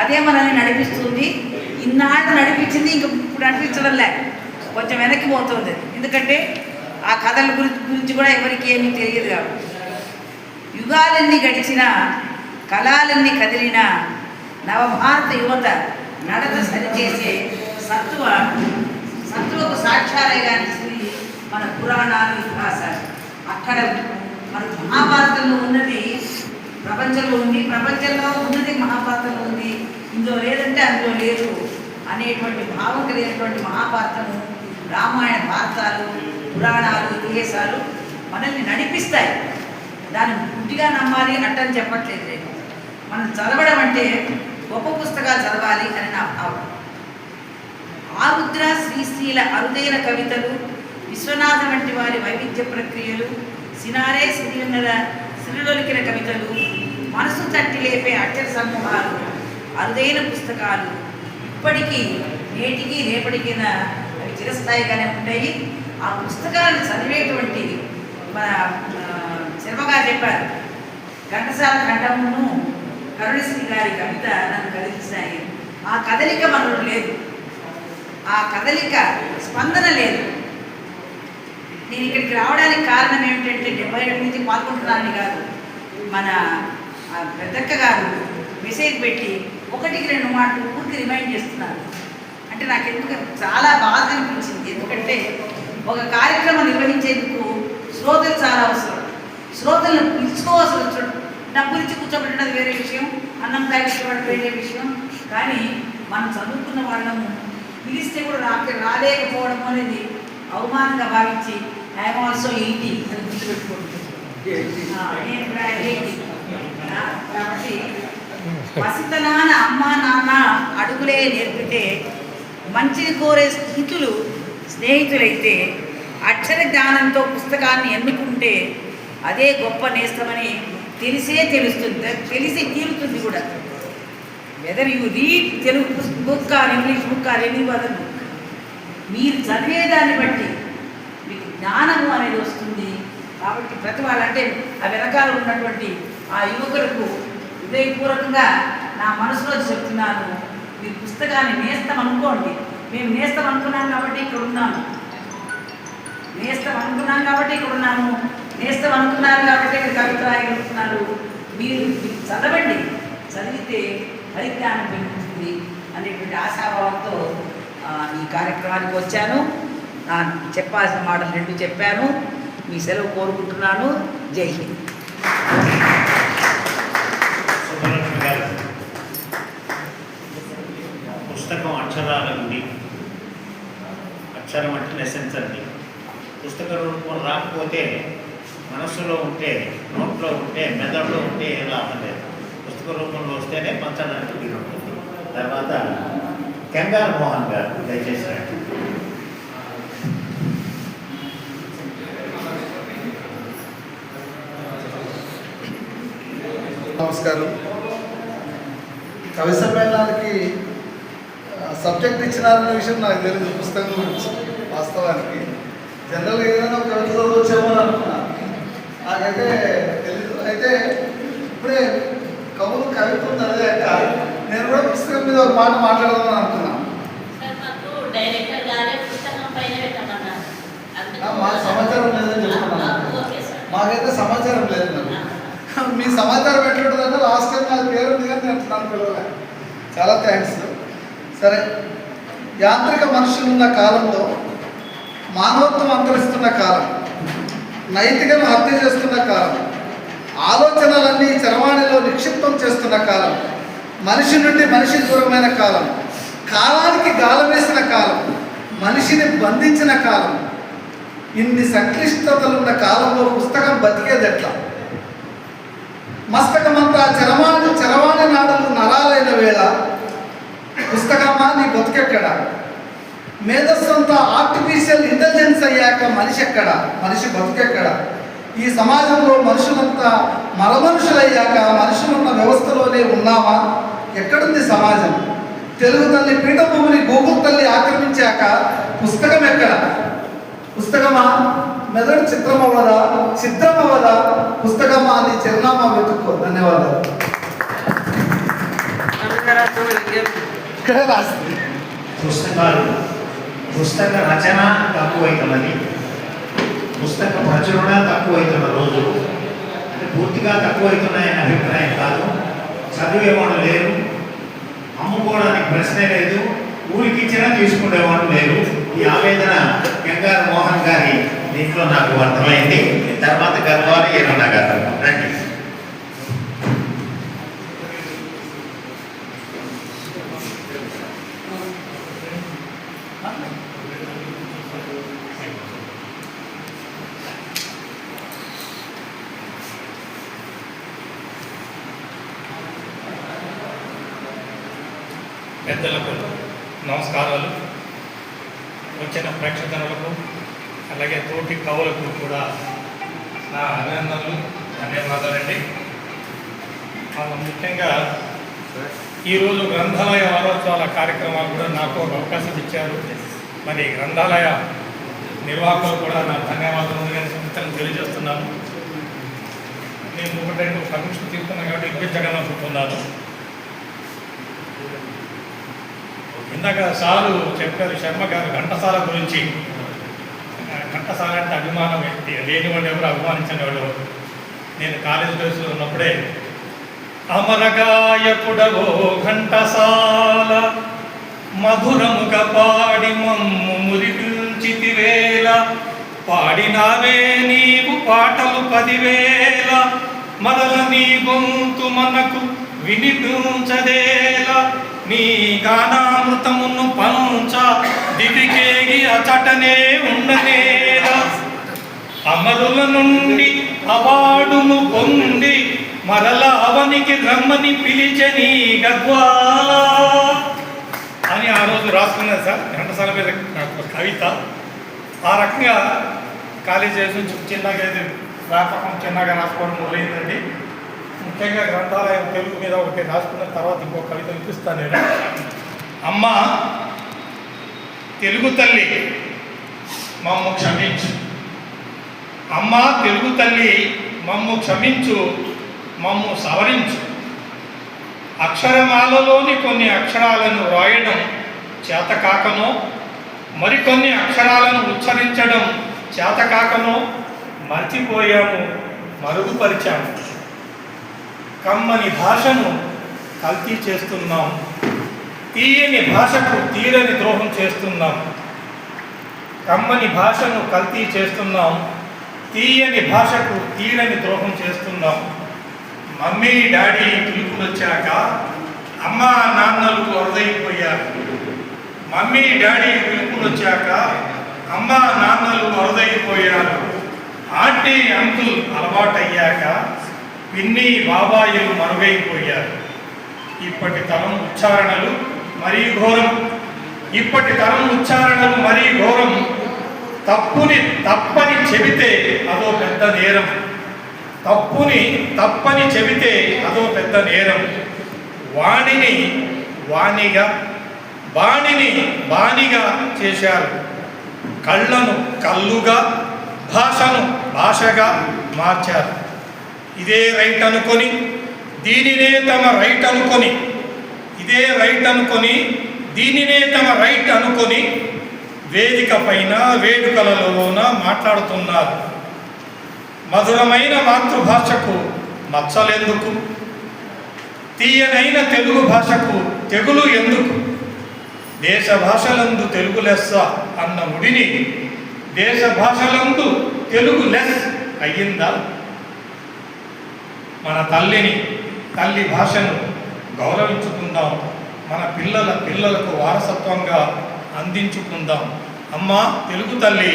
అదే మనల్ని నడిపిస్తుంది. ఇన్నాళ్ళు నడిపించింది, ఇంక ఇప్పుడు నడిపించడం లే, కొంచెం వెనక్కి పోతుంది. ఎందుకంటే ఆ కథల గురించి కూడా ఎవరికి ఏమీ తెలియదు కాబట్టి. యుగాలన్నీ గడిచిన, కళాలన్నీ కదిలిన నవభారత యువత నడత సరిచేసే సత్తువకు సాక్ష్యాలయాన్ని మన పురాణాలు, ఇతిహాసాలు. అక్కడ మన మహాభారతంలో ఉన్నది ప్రపంచంలో ఉంది, ప్రపంచంలో ఉన్నది మహాభారతంలో ఉంది, ఇందులో లేదంటే అందులో లేదు అనేటువంటి భావం కలిగినటువంటి మహాభారతము, రామాయణ భారతాలు, పురాణాలు, ఇతిహాసాలు మనల్ని నడిపిస్తాయి. దాన్ని గుడ్డిగా నమ్మాలి అట్టని చెప్పట్లేదు నేను. మనం చదవడం అంటే గొప్ప పుస్తకాలు చదవాలి అని నా భావం. ఆరుద్ర శ్రీశ్రీల అరుదైన కవితలు, విశ్వనాథ వంటి వారి వైవిధ్య ప్రక్రియలు, సినారే సిరివెన్నెల సిరిలొలికిన కవితలు, మనసు తట్టి లేపే అక్షర సమూహాలు, అరుదైన పుస్తకాలు ఇప్పటికీ నేటికి రేపటికి అవి చిరస్థాయిగానే ఉంటాయి. ఆ పుస్తకాలను చదివేటువంటి మన శర్మగారు చెప్పారు, ఘంటసాల ఖండమును కరుణశ్రీ గారి కవిత నన్ను కదిలించాయి. ఆ కదలిక మనలో లేదు, ఆ కదలిక స్పందన లేదు. నేను ఇక్కడికి రావడానికి కారణం ఏమిటంటే 77 నుంచి పాల్గొంటున్నానని కాదు, మన పెద్దక్క గారు మెసేజ్ పెట్టి 1-2 మాటలు ఊరికి రిమైండ్ చేస్తున్నారు. అంటే నాకు ఎందుకు చాలా బాధ అనిపించింది. ఎందుకంటే ఒక కార్యక్రమం నిర్వహించేందుకు శ్రోతలు చాలా అవసరం. శ్రోతలను పిలుచుకోవాల్సిన డబ్బు ఇచ్చి కూర్చోబెట్టడం వేరే విషయం, అన్నం తాగించడం వేరే విషయం. కానీ మనం చదువుకున్న వాళ్ళము పిలిస్తే కూడా రాలేకపోవడం అనేది అవమానంగా భావించి ఐఎమ్ ఆల్సో 80 అని గుర్తుపెట్టుకుంటుంది. నేను కూడా 80. కాబట్టి పసితనాన అమ్మ నాన్న అడుగులే నేర్పితే, మంచిని కోరే స్నేహితులైతే, అక్షర జ్ఞానంతో పుస్తకాన్ని ఎన్నుకుంటే అదే గొప్ప నేస్తమని తెలుస్తుంది, తెలిసి తీరుతుంది కూడా. Whether you read Telugu book or English book or any other book, మీరు చదివేదాన్ని బట్టి మీకు జ్ఞానము అనేది వస్తుంది. కాబట్టి ప్రతి వాళ్ళు అంటే ఆ వెనకాల ఉన్నటువంటి ఆ యువకులకు హృదయపూర్వకంగా నా మనసులో చెప్తున్నాను, మీరు పుస్తకాన్ని నేస్తం అనుకోండి. మేము నేస్తం అనుకున్నాం కాబట్టి ఇక్కడ ఉన్నాము, నేస్తం అనుకున్నాం కాబట్టి ఇక్కడ ఉన్నాము, నేస్తం అనుకున్నారు కాబట్టి ఇక్కడ కవిత రాయగలుగుతున్నారు. మీరు చదవండి, చదివితే పరిజ్ఞానం పెరుగుతుంది అనేటువంటి ఆశాభావంతో ఈ కార్యక్రమానికి వచ్చాను. చెప్పాల్సిన మాటలు 2 చెప్పాను. మీ సెలవు కోరుకుంటున్నాను. జై హింద్. పుస్తకం అక్షరాల నుండి, అక్షరం అంటే ఎసెన్స్ అండి. పుస్తక రూపం రాకపోతే, మనస్సులో ఉంటే, నోట్లో ఉంటే, మెదడులో ఉంటే ఏం లాభం లేదు. పుస్తక రూపంలో వస్తేనే పంచడానికి వీలుంటుంది. తర్వాత కెంగార్ మోహన్ గారు దయచేసి రండి. నమస్కారం. కవి సమ్మేళనానికి సబ్జెక్ట్ ఇచ్చినారనే విషయం నాకు తెలియదు. పుస్తకం గురించి వాస్తవానికి జనరల్గా ఏదైనా కవిత చదవచ్చేమో అని అనుకున్నాను, నాకైతే తెలీదు. అయితే ఇప్పుడే కవిత్వం చదివాక నేను కూడా పుస్తకం మీద ఒక మాట మాట్లాడదామని అనుకున్నాను. మాకు సమాచారం లేదని చెప్తున్నాను. మాకైతే సమాచారం లేదు. నాకు మీ సమాచారం ఎట్లుంటుందంటే లాస్ట్ టైం నాకు పేరు ఉంది కానీ నేను నన్ను పిలవలే. చాలా థ్యాంక్స్. సరే, యాంత్రిక మనుషులు ఉన్న కాలంలో, మానవత్వం అంతరిస్తున్న కాలం, నైతికను హత్య చేస్తున్న కాలం, ఆలోచనలన్నీ చరవాణిలో నిక్షిప్తం చేస్తున్న కాలం, మనిషి నుండి మనిషి దూరమైన కాలం, కాలానికి గాలం వేసిన కాలం, మనిషిని బంధించిన కాలం, ఇన్ని సంక్లిష్టతలున్న కాలంలో పుస్తకం బతికేది ఎట్లా? మస్తకమంతా చరవాణి నాడులు నరాలైన వేళ పుస్తకమా నీ బతుకెక్కడా? మేధస్సంతా ఆర్టిఫిషియల్ ఇంటెలిజెన్స్ అయ్యాక మనిషి ఎక్కడా? మనిషి బతుకెక్కడా? ఈ సమాజంలో మనుషులంతా మరమనుషులయ్యాక మనుషులున్న వ్యవస్థలోనే ఉన్నామా? ఎక్కడుంది సమాజం? తెలుగు తల్లి పీఠభూమిని గూగుల్ తల్లి ఆక్రమించాక పుస్తకం ఎక్కడ? పుస్తకమా మెదడు చిత్రమవ్వదా? చిత్రమవ్వదా? పుస్తకమా అని చిరునామా వెతుక్కో. ధన్యవాదాలు. పుస్తక రచన తక్కువైతున్నది, పుస్తక ప్రచురణ తక్కువైతున్న రోజులు. అంటే పూర్తిగా తక్కువైతున్నాయని అభిప్రాయం కాదు. చదివేవాడు లేరు, అమ్ముకోవడానికి ప్రశ్నే లేదు, ఊరికి ఇచ్చినా తీసుకునేవాడు లేరు. ఈ ఆవేదన కెంగార్ మోహన్ గారి దీంట్లో నాకు అర్థమైంది. తర్వాత గర్వాలు ఏమన్నా గారు రండి. పెద్దలకు నమస్కారాలు. వచ్చిన ప్రేక్షకులకు అలాగే తోటి కవులకు కూడా నా అభినందనలు, ధన్యవాదాలండి. ముఖ్యంగా ఈరోజు గ్రంథాలయ వారోత్సవాల కార్యక్రమాలు కూడా నాకు ఒక అవకాశం ఇచ్చారు. మరి గ్రంథాలయ నిర్వాహకులు కూడా నా ధన్యవాదాలు తెలియజేస్తున్నాను. నేను ఒకటి రెండు పర్మిషన్ తీసుకున్నాను కాబట్టి ఇప్పించగలనుకుంటున్నాను. ఇందాక సారు చెప్పారు శర్మ గారు ఘంటసాల గురించి. ఘంటసాల అంటే అభిమానం వ్యక్తి, లేని వాళ్ళు ఎవరు అభిమానించని వాళ్ళు. నేను కాలేజ్ డేస్లో ఉన్నప్పుడే అమరగాయకుడవో ఘంటసాల మధురముగా పాడి మమ్ము మురిపించితివేళ పాడినావే నీవు పాటలు 10,000 మరల నీ గొంతు మనకు వినిపించదేలా నీ గానామృతమును పంచ దివికేగి అచటనే ఉండనేలా అమరుల నుండి అవార్డును పొంది మరల అవనికి రమ్మని పిలిచని గద్వా అని ఆ రోజు రాసుకున్నది సార్. ఘంటసాల మీద కవిత. ఆ రకంగా కాలేజీ నుంచి చిన్నగా వ్యాపకం చిన్నగా రాసుకోవడం మొదలైందండి. ముఖ్యంగా గ్రంథాలయం తెలుగు మీద ఒకటి రాసుకున్న తర్వాత ఇంకో కవిత వినిపిస్తాను నేను. అమ్మ తెలుగు తల్లి మమ్ము క్షమించు, అమ్మ తెలుగు తల్లి మమ్ము క్షమించు, మమ్ము సవరించు. అక్షరమాలలోని కొన్ని అక్షరాలను వ్రాయడం చేతకాకనో మరికొన్ని అక్షరాలను ఉచ్చరించడం చేతకాకనో మర్చిపోయాము, మరుగుపరిచాము. కమ్మని భాషను కల్తీ చేస్తున్నాం, తీయని భాషకు తీరని ద్రోహం చేస్తున్నాం. కమ్మని భాషను కల్తీ చేస్తున్నాం, తీయని భాషకు తీరని ద్రోహం చేస్తున్నాం. మమ్మీ డాడీ పిలుపులు వచ్చాక అమ్మా నాన్నలు అరుదైపోయారు. మమ్మీ డాడీ పిలుపులు వచ్చాక అమ్మా నాన్నలు అరుదైపోయారు. ఆంటీ అంకుల్ అలవాటయ్యాక పిన్ని బాబాయిలు మరుగైపోయారు. ఇప్పటి తరం ఉచ్చారణలు మరీ ఘోరం, ఇప్పటి తరం ఉచ్చారణలు మరీ ఘోరం. తప్పని చెబితే అదో పెద్ద నేరం, తప్పని చెబితే అదో పెద్ద నేరం. వాణిని వాణిగా బాణిని బాణిగా చేశారు. కళ్ళను కళ్ళుగా భాషను భాషగా మార్చారు. ఇదే రైట్ అనుకొని దీనినే తమ రైట్ అనుకొని, ఇదే రైట్ అనుకొని దీనినే తమ రైట్ అనుకొని వేదిక పైన వేడుకలలోన మాట్లాడుతున్నారు. మధురమైన మాతృభాషకు మచ్చలెందుకు, తీయనైన తెలుగు భాషకు తెగులు ఎందుకు? దేశ భాషలందు తెలుగు లెస్స అన్న ముడిని దేశ భాషలందు తెలుగు లెస్ అయ్యిందా? మన తల్లి భాషను గౌరవించుకుందాం, మన పిల్లలకు వారసత్వంగా అందించుకుందాం. అమ్మా తెలుగు తల్లి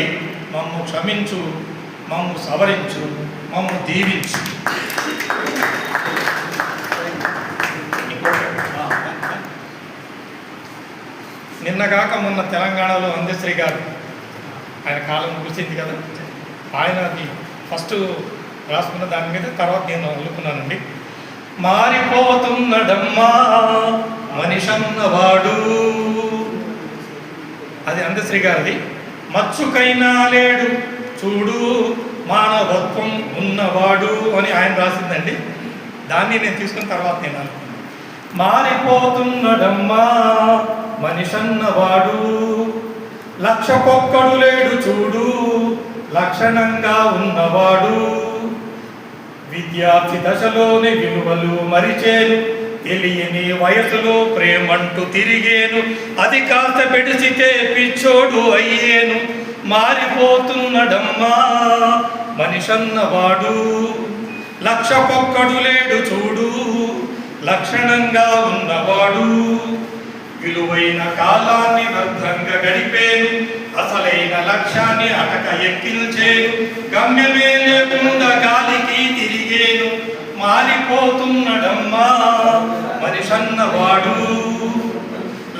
మమ్ము క్షమించు, మమ్ము సవరించు, మమ్ము దీవించు. నిన్నగాక మొన్న తెలంగాణలో అందశ్రీ గారు, ఆయన కాలం ముగిసింది కదా, ఆయనది ఫస్ట్ రాసుకున్న దాని మీద తర్వాత నేను అనుకున్నానండి. మారిపోతున్నడమ్మా మనిషన్నవాడు, అది అందశ్రీ గారిది. మచ్చుకైనా లేడు చూడు మానవత్వం ఉన్నవాడు అని ఆయన రాసిందండి. దాన్ని నేను తీసుకున్న తర్వాత నేను అనుకున్నాను. మారిపోతున్నడమ్మా మనిషన్నవాడు, లక్షకొక్కడు లేడు చూడు లక్షణంగా ఉన్నవాడు. విద్యార్థి దశలోని విలువలు మరిచేను, తెలియని వయసులో ప్రేమంటూ తిరిగేను, అది కాస్త పెడిచితే పిచ్చోడు అయ్యేను. మారిపోతున్నడమ్మా మనిషన్నవాడు, లక్షకొక్కడు లేడు చూడు లక్షణంగా ఉన్నవాడు. విలువైన కాలాన్ని వ్యర్థంగా గడిపేను, అసలైన లక్ష్యాన్ని అటక ఎక్కించేను, గమ్యమే లేకుండా గాలికి తిరిగేను. మారిపోతున్నడమ్మా మనిషన్నవాడు.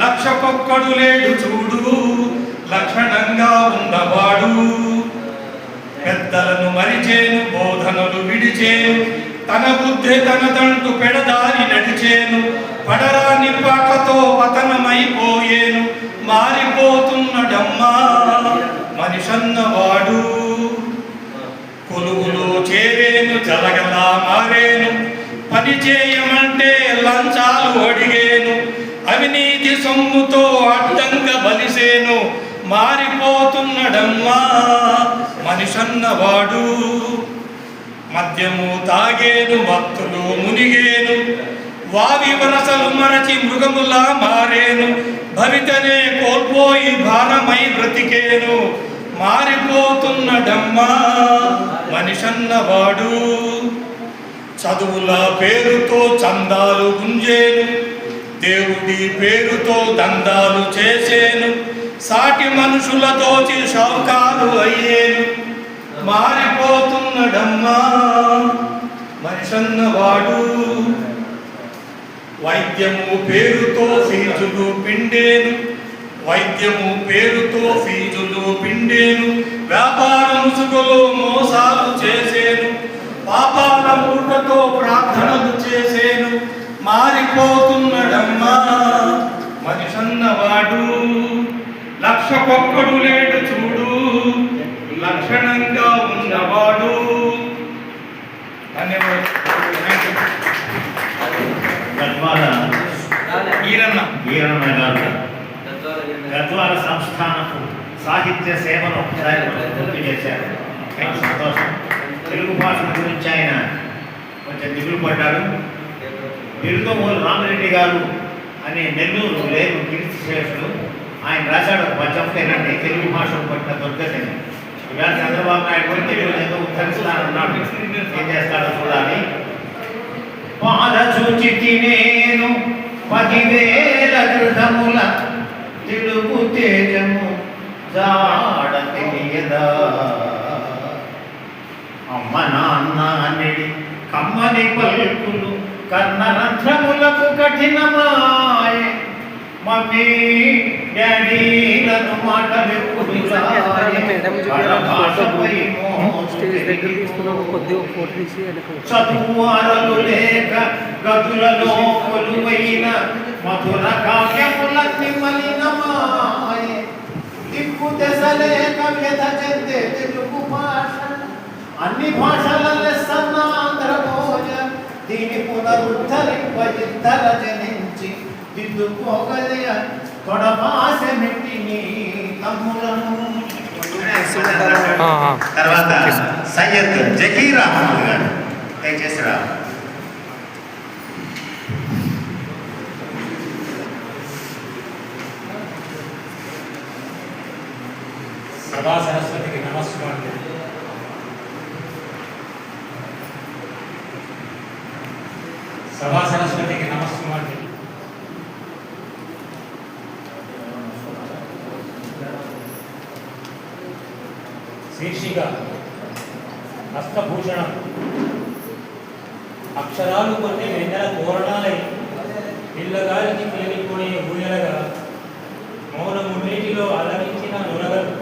లక్షకొక్కడు లేడు చూడు లక్షణంగా ఉన్నవాడు. పెద్దలను మరిచేను బోధనలు విడిచేను తన బుద్ధి తనదంటూ పెడదారి నడిచేను. పడరాని పాకతో పతనమైపోయేను మారిపోతున్నడమ్మా మనిషన్నవాడు. కొలువులో చేరేను జలగలా మారేను పని చేయమంటే లంచాలు అడిగేను. అవినీతి సొమ్ముతో అడ్డంగా బలిసేను మారిపోతున్నడమ్మా మనిషన్నవాడు. మద్యము తాగేను మత్తులు మునిగేను వావి వరసలు మరచి మృగములా మారేను. భవితనే కోల్పోయి భారమై బ్రతికేను మారిపోతున్నడమ్మా మనిషన్నవాడు. చదువుల పేరుతో చందాలు గుంజేను దేవుడి పేరుతో దందాలు చేసేను. సాటి మనుషుల దోచి షౌకాలు అయ్యేను మారిపోతున్నడమ్మా మనిషన్నవాడు. వైద్యము పేరుతో ఫీజులు పిండేను వైద్యము పేరుతో ఫీజులు పిండేను. వ్యాపార ముసుగులో మోసాలు చేసేను పాపాల మూటతో ప్రార్థనలు చేసేను మారిపోతున్నడమ్మా మనిషన్నవాడు. లక్షకొక్కడు లేడు చూడు లక్షణంగా ఉన్నవాడు. గద్వాల సంస్థానపు సాహిత్య సేవను ఒకసారి పూర్తి చేశారు. సంతోషం. తెలుగు భాష గురించి ఆయన కొంచెం దిగులు పడ్డారు. బిరుదమూలు రామిరెడ్డి గారు అనే నెల్లూరు లేరు కీర్తిశేషులు ఆయన రాశాడు ఒక పద్యం పేరండి తెలుగు భాషను పట్టిన దుర్గతిని. ఇవాళ చంద్రబాబు నాయుడు కూడా తెలుగు ఏదో ఉద్ధరిస్తానన్నాడు. ఏం చేస్తాడో చూడాలి. పాదచూచితి నేను 10,000 గృహముల తెలుగు తేజము జాడ తెలియదా. అమ్మ నాన్న అనేది కమ్మని పలుకులు కర్ణరంధ్రములకు కఠినమాయ. మమ్మీ డాడీలను మాటలెప్పుడు చదువు అరలు లేక గదులలో కొలువైన మధుర కావ్యములకి మలినమాయ. దిక్కు దశలేక వ్యధ చెందే తెలుగు భాష అన్ని భాషల లెస్సన్న ఆంధ్ర భోజ. దీని పునరుద్ధరింప ఇద్దర జనించి దిద్దుకోగలే తొడపాస మెట్టిని తమ్ములను. తర్వాత సయ్యద్ జకీర్ అహ్మద్ గారు దయచేసి రా. సభా సరస్వతికి నమస్కారం. సభా సరస్వతికి నమస్కారం. శీర్షిక హస్తభూషణం. అక్షరాలు కొన్ని వెన్నెల తోరణాలై పిల్లగాలికి తేలిపోయే ఊయలగా మౌనమున్నిటిలో అలరించిన నురగలు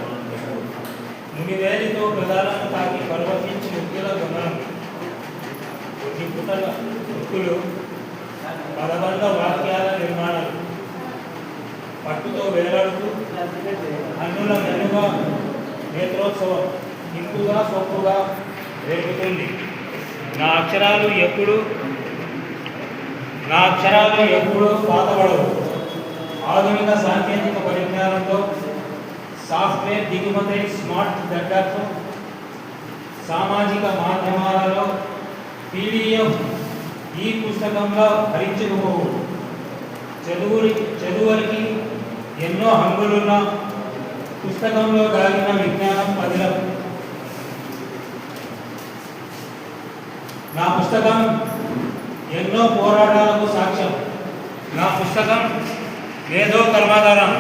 మునివేలితో ప్రధాలను తాకి పర్వతించి ముగ్గుల గమనం. కొన్ని పుటల ముక్కులు పదబంధ వాక్యాల నిర్మాణాలు పట్టుతో వేలాడుతూ అన్నుల మెనుగా నేత్రోత్సవం ఇంపుగా సొప్పుగా రేపుతుంది. నా అక్షరాలు ఎప్పుడూ పాతబడవు. ఆధునిక సాంకేతిక పరిజ్ఞానంతో సాఫ్ట్వేర్ దిగుమతి స్మార్ట్ దగ్గరతో సామాజిక మాధ్యమాలలో PDF ఈ పుస్తకంలో భరించుకుపోవు. చదువురికి ఎన్నో హంగులున్న పుస్తకంలో దాగిన విజ్ఞానం పదిలం. నా పుస్తకం ఎన్నో పోరాటాలకు సాక్ష్యం. నా పుస్తకం మేధో కర్మాగారం,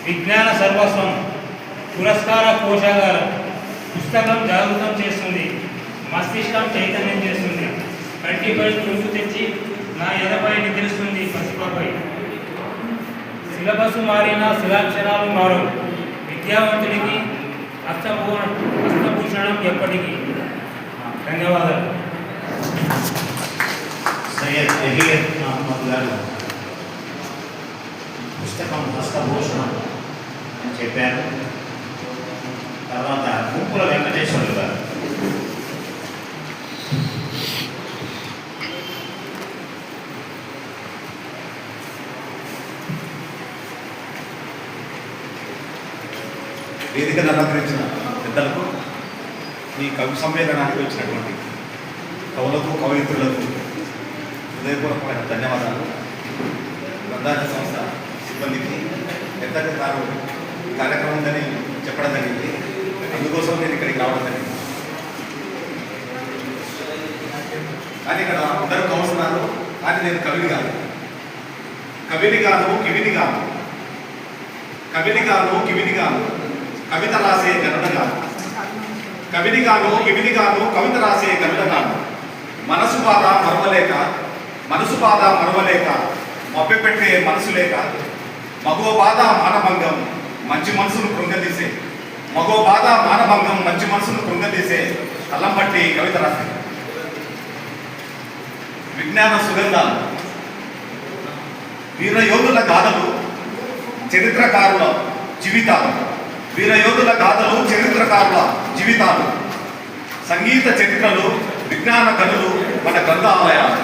విజ్ఞాన సర్వస్వం, పురస్కార కోశాగారం. పుస్తకం జాగృతం చేస్తుంది, మస్తిష్కం చైతన్యం చేస్తుంది, కంటిపై తులుపు తెచ్చి నా ఎదపై నిద్రిస్తుంది పసిపపై. సిలబస్ మారినా శిలాక్షరాలు మారు. విద్యావంతుడికి హస్తభూషణం ఎప్పటికీ. ధన్యవాదాలు. సయ్యద్ జహీర్ అహ్మద్ గారు పుస్తకం హస్తభూషణం అని చెప్పారు. తర్వాత గుంపుల వెంకటేశ్వర్లు గారు వేదికను అలంకరించిన పెద్దలకు ఈ కవి సమ్మేళనానికి వచ్చినటువంటి కవులకు కవయిత్రులకు హృదయపూర్వకమైన ధన్యవాదాలు. గ్రంథాలయ సంస్థ సిబ్బందికి పెద్దగా వారు ఈ కార్యక్రమం ఉందని చెప్పడం జరిగింది. అందుకోసం నేను ఇక్కడికి రావడం జరిగింది. కానీ ఇక్కడ అందరూ కవుస్తున్నారు, కానీ నేను కవిని కాదు. కవిని కాను, కివిని కాను. కవిని కాను, కివిని కాను. కవిత రాసే గరుడగాను. కవిని గాను, కివిని గాను, కవిత రాసే గరుడగాను. మనసు బాధ మరవలేక, మనసు బాధ మరవలేక, మభ్య పెట్టే మనసు లేక, మగో బాధ మానభంగం మంచి మనసును కృంగదీసే, మగో బాధ మానభంగం మంచి మనసును కృంగదీసే కళ్ళం పట్టి కవిత రాసే. విజ్ఞాన సుగంధాలు, వీరయోధుల గాథలు, చరిత్రకారుల జీవితాలు. వీరయోధుల గాథలు, చరిత్రకారుల జీవితాలు, సంగీత చరిత్రలు, విజ్ఞాన గనులు మన గ్రంథాలయాలు.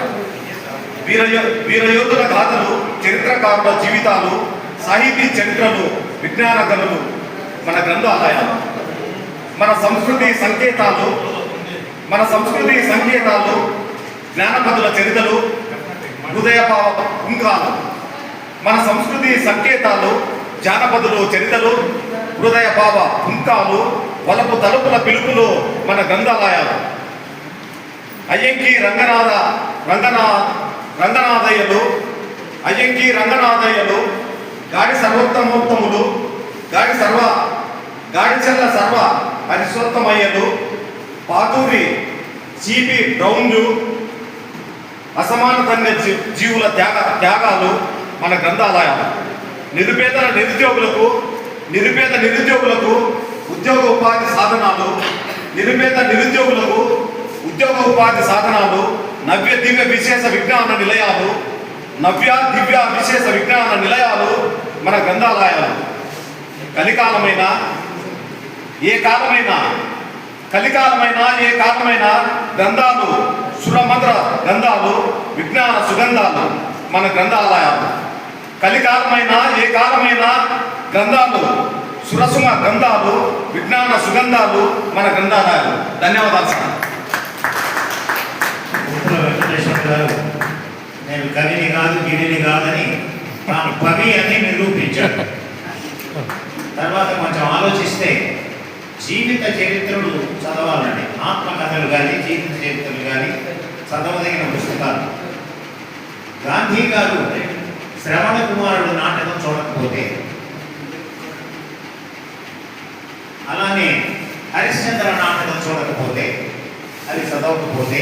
వీరయోధుల గాథలు, చరిత్రకారుల జీవితాలు, సాహితీ చరిత్రలు, విజ్ఞాన గనులు మన గ్రంథాలయాలు. మన సంస్కృతి సంకేతాలు, జ్ఞానపదుల చరితలు, హృదయభావ పుంకాలు. మన సంస్కృతి సంకేతాలు, జానపదులు చరితలు, హృదయ భావ పుంకాలు, వలపు తలుపుల పిలుపులు మన గ్రంథాలయాలు. అయ్యంకి రంగనాథయ్యలు, అయ్యంకి రంగనాథయ్యలు, గాడి సర్వోత్తమోత్తములు, గాడిచెల్ల సర్వ పరిశోత్తమయ్యలు, పాతూరి సిపి బ్రౌన్లు, అసమాన ధన్య జీవుల త్యాగాలు మన గ్రంథాలయాలు. నిరుపేద నిరుద్యోగులకు ఉద్యోగ ఉపాధి సాధనాలు, నిరుపేద నిరుద్యోగులకు ఉద్యోగ ఉపాధి సాధనాలు, నవ్య దివ్య విశేష విజ్ఞాన నిలయాలు, మన గ్రంథాలయాలు. కలికాలమైన ఏ కాలమైనా గ్రంథాలు, సురమంత్ర గ్రంథాలు, విజ్ఞాన సుగంధాలు మన గ్రంథాలయాలు. కలికాలమైన ఏ కాలమైనా గ్రంథాలు, సురసుమ గ్రంథాలు, విజ్ఞాన సుగంధాలు మన గ్రంథాలయాలు. ధన్యవాదాలు సార్. గుంపుల వెంకటేశ్వర గారు నేను కవిని కాదు, గిరిని కాదని తాను కవి అని నిరూపించాడు. తర్వాత కొంచెం ఆలోచిస్తే జీవిత చరిత్రలు చదవాలండి. ఆత్మకథలు కానీ, జీవిత చరిత్రలు కానీ చదవదగిన పుస్తకాలు. గాంధీ గారు శ్రవణ కుమారుడు నాటకం చూడకపోతే, అలానే హరిశ్చంద్ర నాటకం చూడకపోతే, అది చదవకపోతే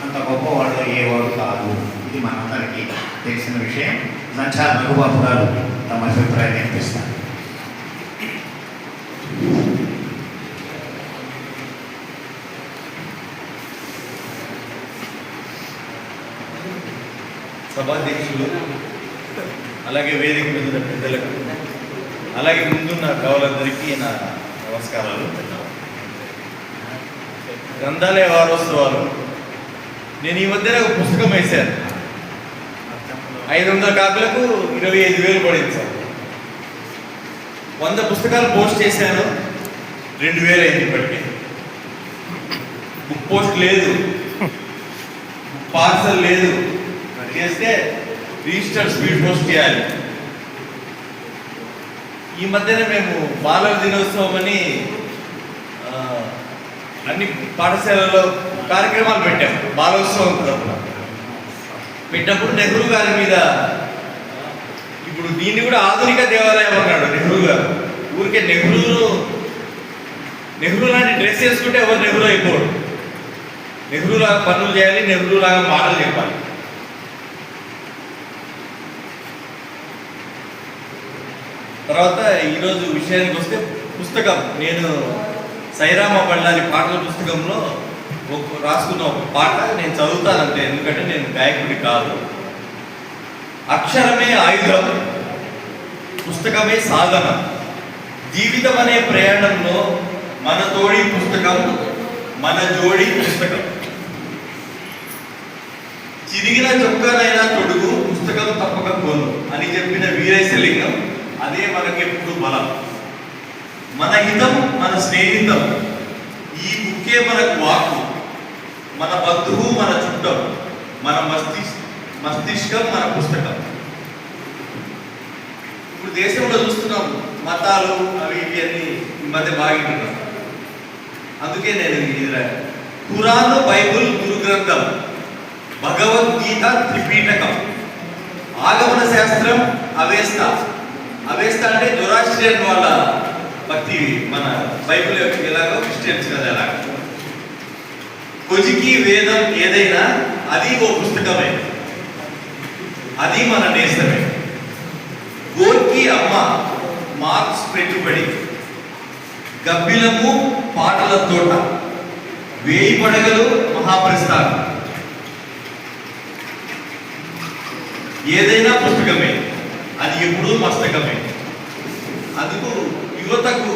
అంత గొప్పవాడు అయ్యేవాడు కాదు. ఇది మనందరికీ తెలిసిన విషయం. నంచాల రఘుబాబు గారు తమ అభిప్రాయం వినిపిస్తారు. సభాధ్యక్షులు, అలాగే వేదిక మీద ఉన్న పెద్దలకు, అలాగే ముందున్న కవులందరికీ నా నమస్కారాలు. గ్రంథాలయ వారోత్సవాలు నేను ఈ మధ్యన ఒక పుస్తకం వేశాను. 500 కాపీలకు 25,000 పడింది సార్. 100 పుస్తకాలు పోస్ట్ చేశాను, 2,000 అయింది. ఇప్పటికే బుక్ పోస్ట్ లేదు, పార్సల్ లేదు. చేస్తే రిజిస్టర్డ్ స్పీడ్ పోస్ట్ చేయాలి. ఈ మధ్యన మేము బాలల దినోత్సవం అని అన్ని పాఠశాలలో కార్యక్రమాలు పెట్టాము. బాలోత్సవం పెట్టినప్పుడు నెహ్రూ గారి మీద, ఇప్పుడు దీన్ని కూడా ఆధునిక దేవాలయం అన్నాడు నెహ్రూ గారు. ఊరికే నెహ్రూ లాంటి డ్రెస్ వేసుకుంటే ఎవరు నెహ్రూ అయిపోడు. నెహ్రూ లాగా పనులు చేయాలి, నెహ్రూ లాగా మాటలు చెప్పాలి. తర్వాత ఈరోజు విషయానికి వస్తే పుస్తకం, నేను సైరామ బళ్ళారి పాటల పుస్తకంలో రాసుకున్న ఒక పాట నేను చదువుతానంటే, ఎందుకంటే నేను గాయకుడి కాదు. అక్షరమే ఆయుధం, పుస్తకమే సాధన, జీవితం అనే ప్రయాణంలో మన తోడి పుస్తకం, మన జోడి పుస్తకం. చిరిగిన చొక్కానైనా తొడుగు, పుస్తకం తప్పక పోను అని చెప్పిన వీరేశలింగం అదే మనకెప్పుడు బలం. మన హితం మన స్నేహితం, ఈ బుక్కే మనకు వాక్కు, మన బంధువు మన చుట్టం, మన మస్తిష్కం మన పుస్తకం. ఇప్పుడు దేశంలో చూస్తున్నాం మతాలు అవి ఇవి అన్ని ఈ మధ్య బాగుంటున్నాం. అందుకే నేను ఇది ఖురాన్ బైబుల్ గురు గ్రంథం, భగవద్గీత త్రిపీఠకం, ఆగమన శాస్త్రం అవేస్త. అవేస్త అంటే జొరాస్ట్రియన్ వాళ్ళ భక్తి, మన బైబిల్ ఎలాగో క్రిస్టియన్స్ కదా ఎలాగ. కొజికి వేదం ఏదైనా అది ఓ పుస్తకమే, అది మన నేస్తమే. గోర్కి అమ్మ మార్క్స్ పెట్టుబడి, గబ్బిలము పాటల తోట, వేయి పడగలు మహాప్రస్థానం. ఏదైనా పుస్తకమే, అది ఎప్పుడూ మస్తకమే. అందుకు యువతకు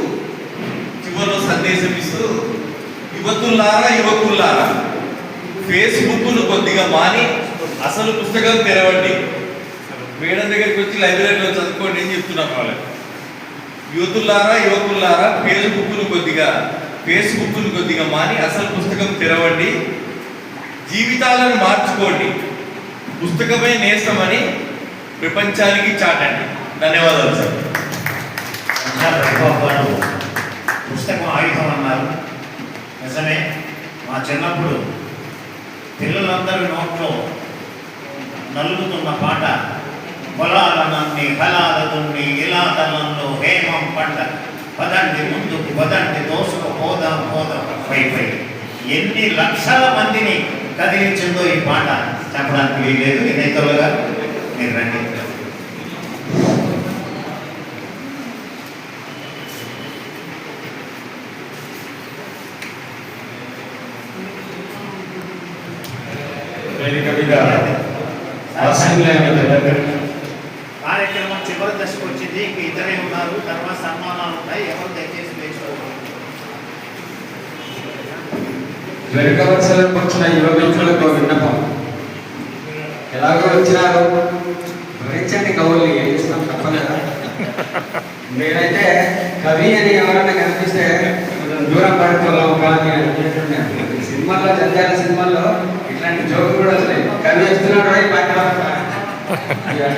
చివరిలో సందేశం ఇస్తూ, యువతుల్లారా యువకుల్లారా, ఫేస్బుక్ను కొద్దిగా మాని అసలు పుస్తకం తెరవండి. మేడం దగ్గరికి వచ్చి లైబ్రరీలో చదువుకోండి అని చెప్తున్నాను వాళ్ళకి. యువతుల్లారా యువకుల్లారా, ఫేస్బుక్ను కొద్దిగా మాని అసలు పుస్తకం తెరవండి, జీవితాలను మార్చుకోండి, పుస్తకమే నేస్తమని ప్రపంచానికి చాటండి. ధన్యవాదాలు సార్. పుస్తకం ఆయుధం అన్నారు. నిజమే, మా చిన్నప్పుడు పిల్లలందరూ నోట్లో నలుగుతున్న పాట, పొలాల నన్ని ఫలాల దున్ని ఇలా తలంలో హేమం పంట, పదండి ముందుకు పదండి దోసుకు పోదాం పోదాం పై. ఎన్ని లక్షల మందిని కదిలించిందో ఈ పాట చెప్పడానికి వీలేదు. వినేతలుగా మీరు రండి. కార్యక్రమం చివరి దశకు వచ్చింది. ఇంక ఇద్దరే ఉన్నారు, తర్వాత సన్మానాలు ఉంటాయి. ఎవరు దయచేసి వేసుకోవాలి. వెనుకవలసలకు వచ్చిన యువకులకు విన్నపం, ఎలాగో వచ్చినారు భరించండి కవుల్ని, ఏం చేస్తాం తప్పలేదా. నేనైతే కవి అని ఎవరైనా కనిపిస్తే కొంచెం దూరం పడుతున్నాం కానీ అనుకుంటుండే. సినిమాల్లో జంజాల సినిమాల్లో ఇట్లాంటి జోకులు కూడా వస్తున్నాయి. కవి వస్తున్నాడు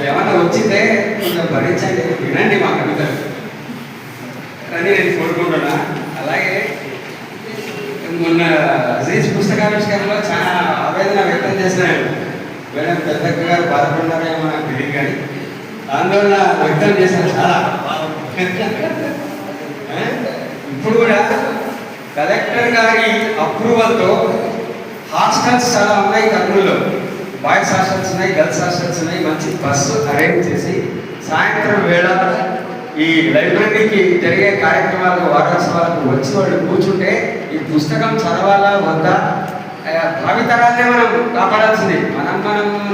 ఏమన్నా వచ్చిందే కొంచెం భరించండి, వినండి మా కవితలు అని నేను కోరుకుంటున్నా. అలాగే మొన్న అజీజ్ పుస్తకావిష్కరణలో చాలా ఆవేదన వ్యక్తం చేసినాడు. మేడం పెద్దక్క గారు బాధపడ్డారేమో నాకు తెలియదు, కానీ ఆందోళన వ్యక్తం చేశాను చాలా. ఇప్పుడు కూడా కలెక్టర్ గారి అప్రూవల్తో హాస్టల్స్ చాలా ఉన్నాయి కర్నూలులో. బాయ్స్ హాస్టల్స్ ఉన్నాయి, గర్ల్స్ హాస్టల్స్ ఉన్నాయి. మంచి బస్సు అరేంజ్ చేసి సాయంత్రం వేళ ఈ లైబ్రరీకి జరిగే కార్యక్రమాలకు వారోత్సవాలకు వచ్చి వాళ్ళు కూర్చుంటే ఈ పుస్తకం చదవాలా వద్దా, భావితరాలనే మనం కాపాడాల్సింది.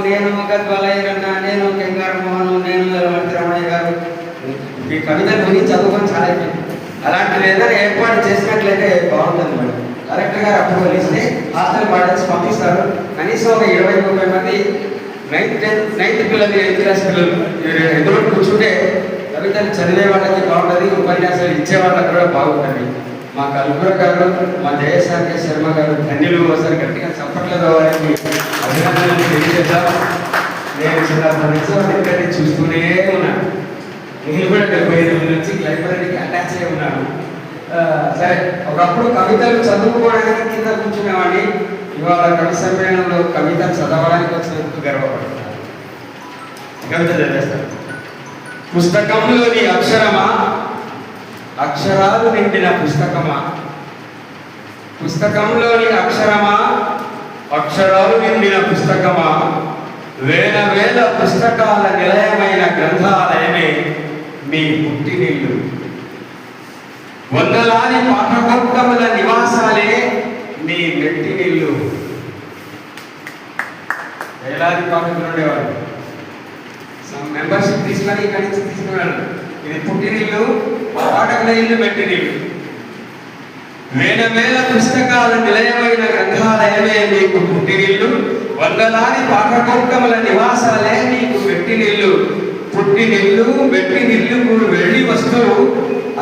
నేను గద్వాలయ్యన్న, నేను కెంగారు మోహన్, నేను రమణయ్య గారు ఈ కవిత గురించి చదువుకొని చాలా అయిపోయింది. అలాంటిది ఏదైనా ఏర్పాటు చేసినట్లయితే బాగుంటుంది మేడం. కలెక్టర్ గారు అప్రూవల్ ఇస్తే హాస్టల్ వార్డెన్స్ పంపిస్తారు. కనీసం ఒక 20-30 మంది 9th పిల్లలు, 8th క్లాస్ పిల్లలు ఎదురు కూర్చుంటే కవితలు చదివే వాళ్ళకి బాగుంటుంది, ఉపన్యాసాలు ఇచ్చే వాళ్ళకి కూడా బాగుంటుంది. మా కల్పుర గారు, మా జయశాంతి శర్మ గారు ధన్యులు. ఒకసారి గట్టిగా చప్పట్లతో వారికి అభినందనలు తెలియజేద్దాం. నేను చిన్నప్పటి నుంచి వాళ్ళిద్దరిని చూస్తూనే ఉన్నాను. నేను కూడా 75 నుంచి లైబ్రరీకి అటాచ్ అయి ఉన్నాను. సరే, ఒకప్పుడు కవితలు చదువుకోవడానికి కింద కూర్చునేవాడిని. ఇవాళ కవి సమ్మేళనంలో కవిత చదవడానికి వచ్చినందుకు గర్వపడుతున్నాను. కవిత చదివేస్తాను. పుస్తకంలోని అక్షరమా, అక్షరాలు నిండిన పుస్తకమా, పుస్తకంలోని అక్షరమా, అక్షరాలు నిండిన పుస్తకమా, వేల వేల పుస్తకాల నిలయమైన గ్రంథాలయమే మీ పుట్టినిల్లు. వందలాది పాఠకోత్తముల నివాసాలే మీ మెట్టినిల్లు. వేలాది పాఠకులు ఉండేవారు. మెంబర్షిప్ తీసుకొని ఇక్కడి నుంచి తీసుకున్నాడు. ఇది పుట్టినిల్లు, పాఠకుల ఇల్లు, మెట్టినిల్లు. వేల వేల పుస్తకాల నిలయమైన గ్రంథాలయమే మీకు పుట్టినిల్లు. వందలాది పాఠకోత్తముల నివాసాలే మీకు మెట్టినిల్లు. పుట్టినిల్లు మెట్టినిల్లుకు వెళ్ళి వస్తూ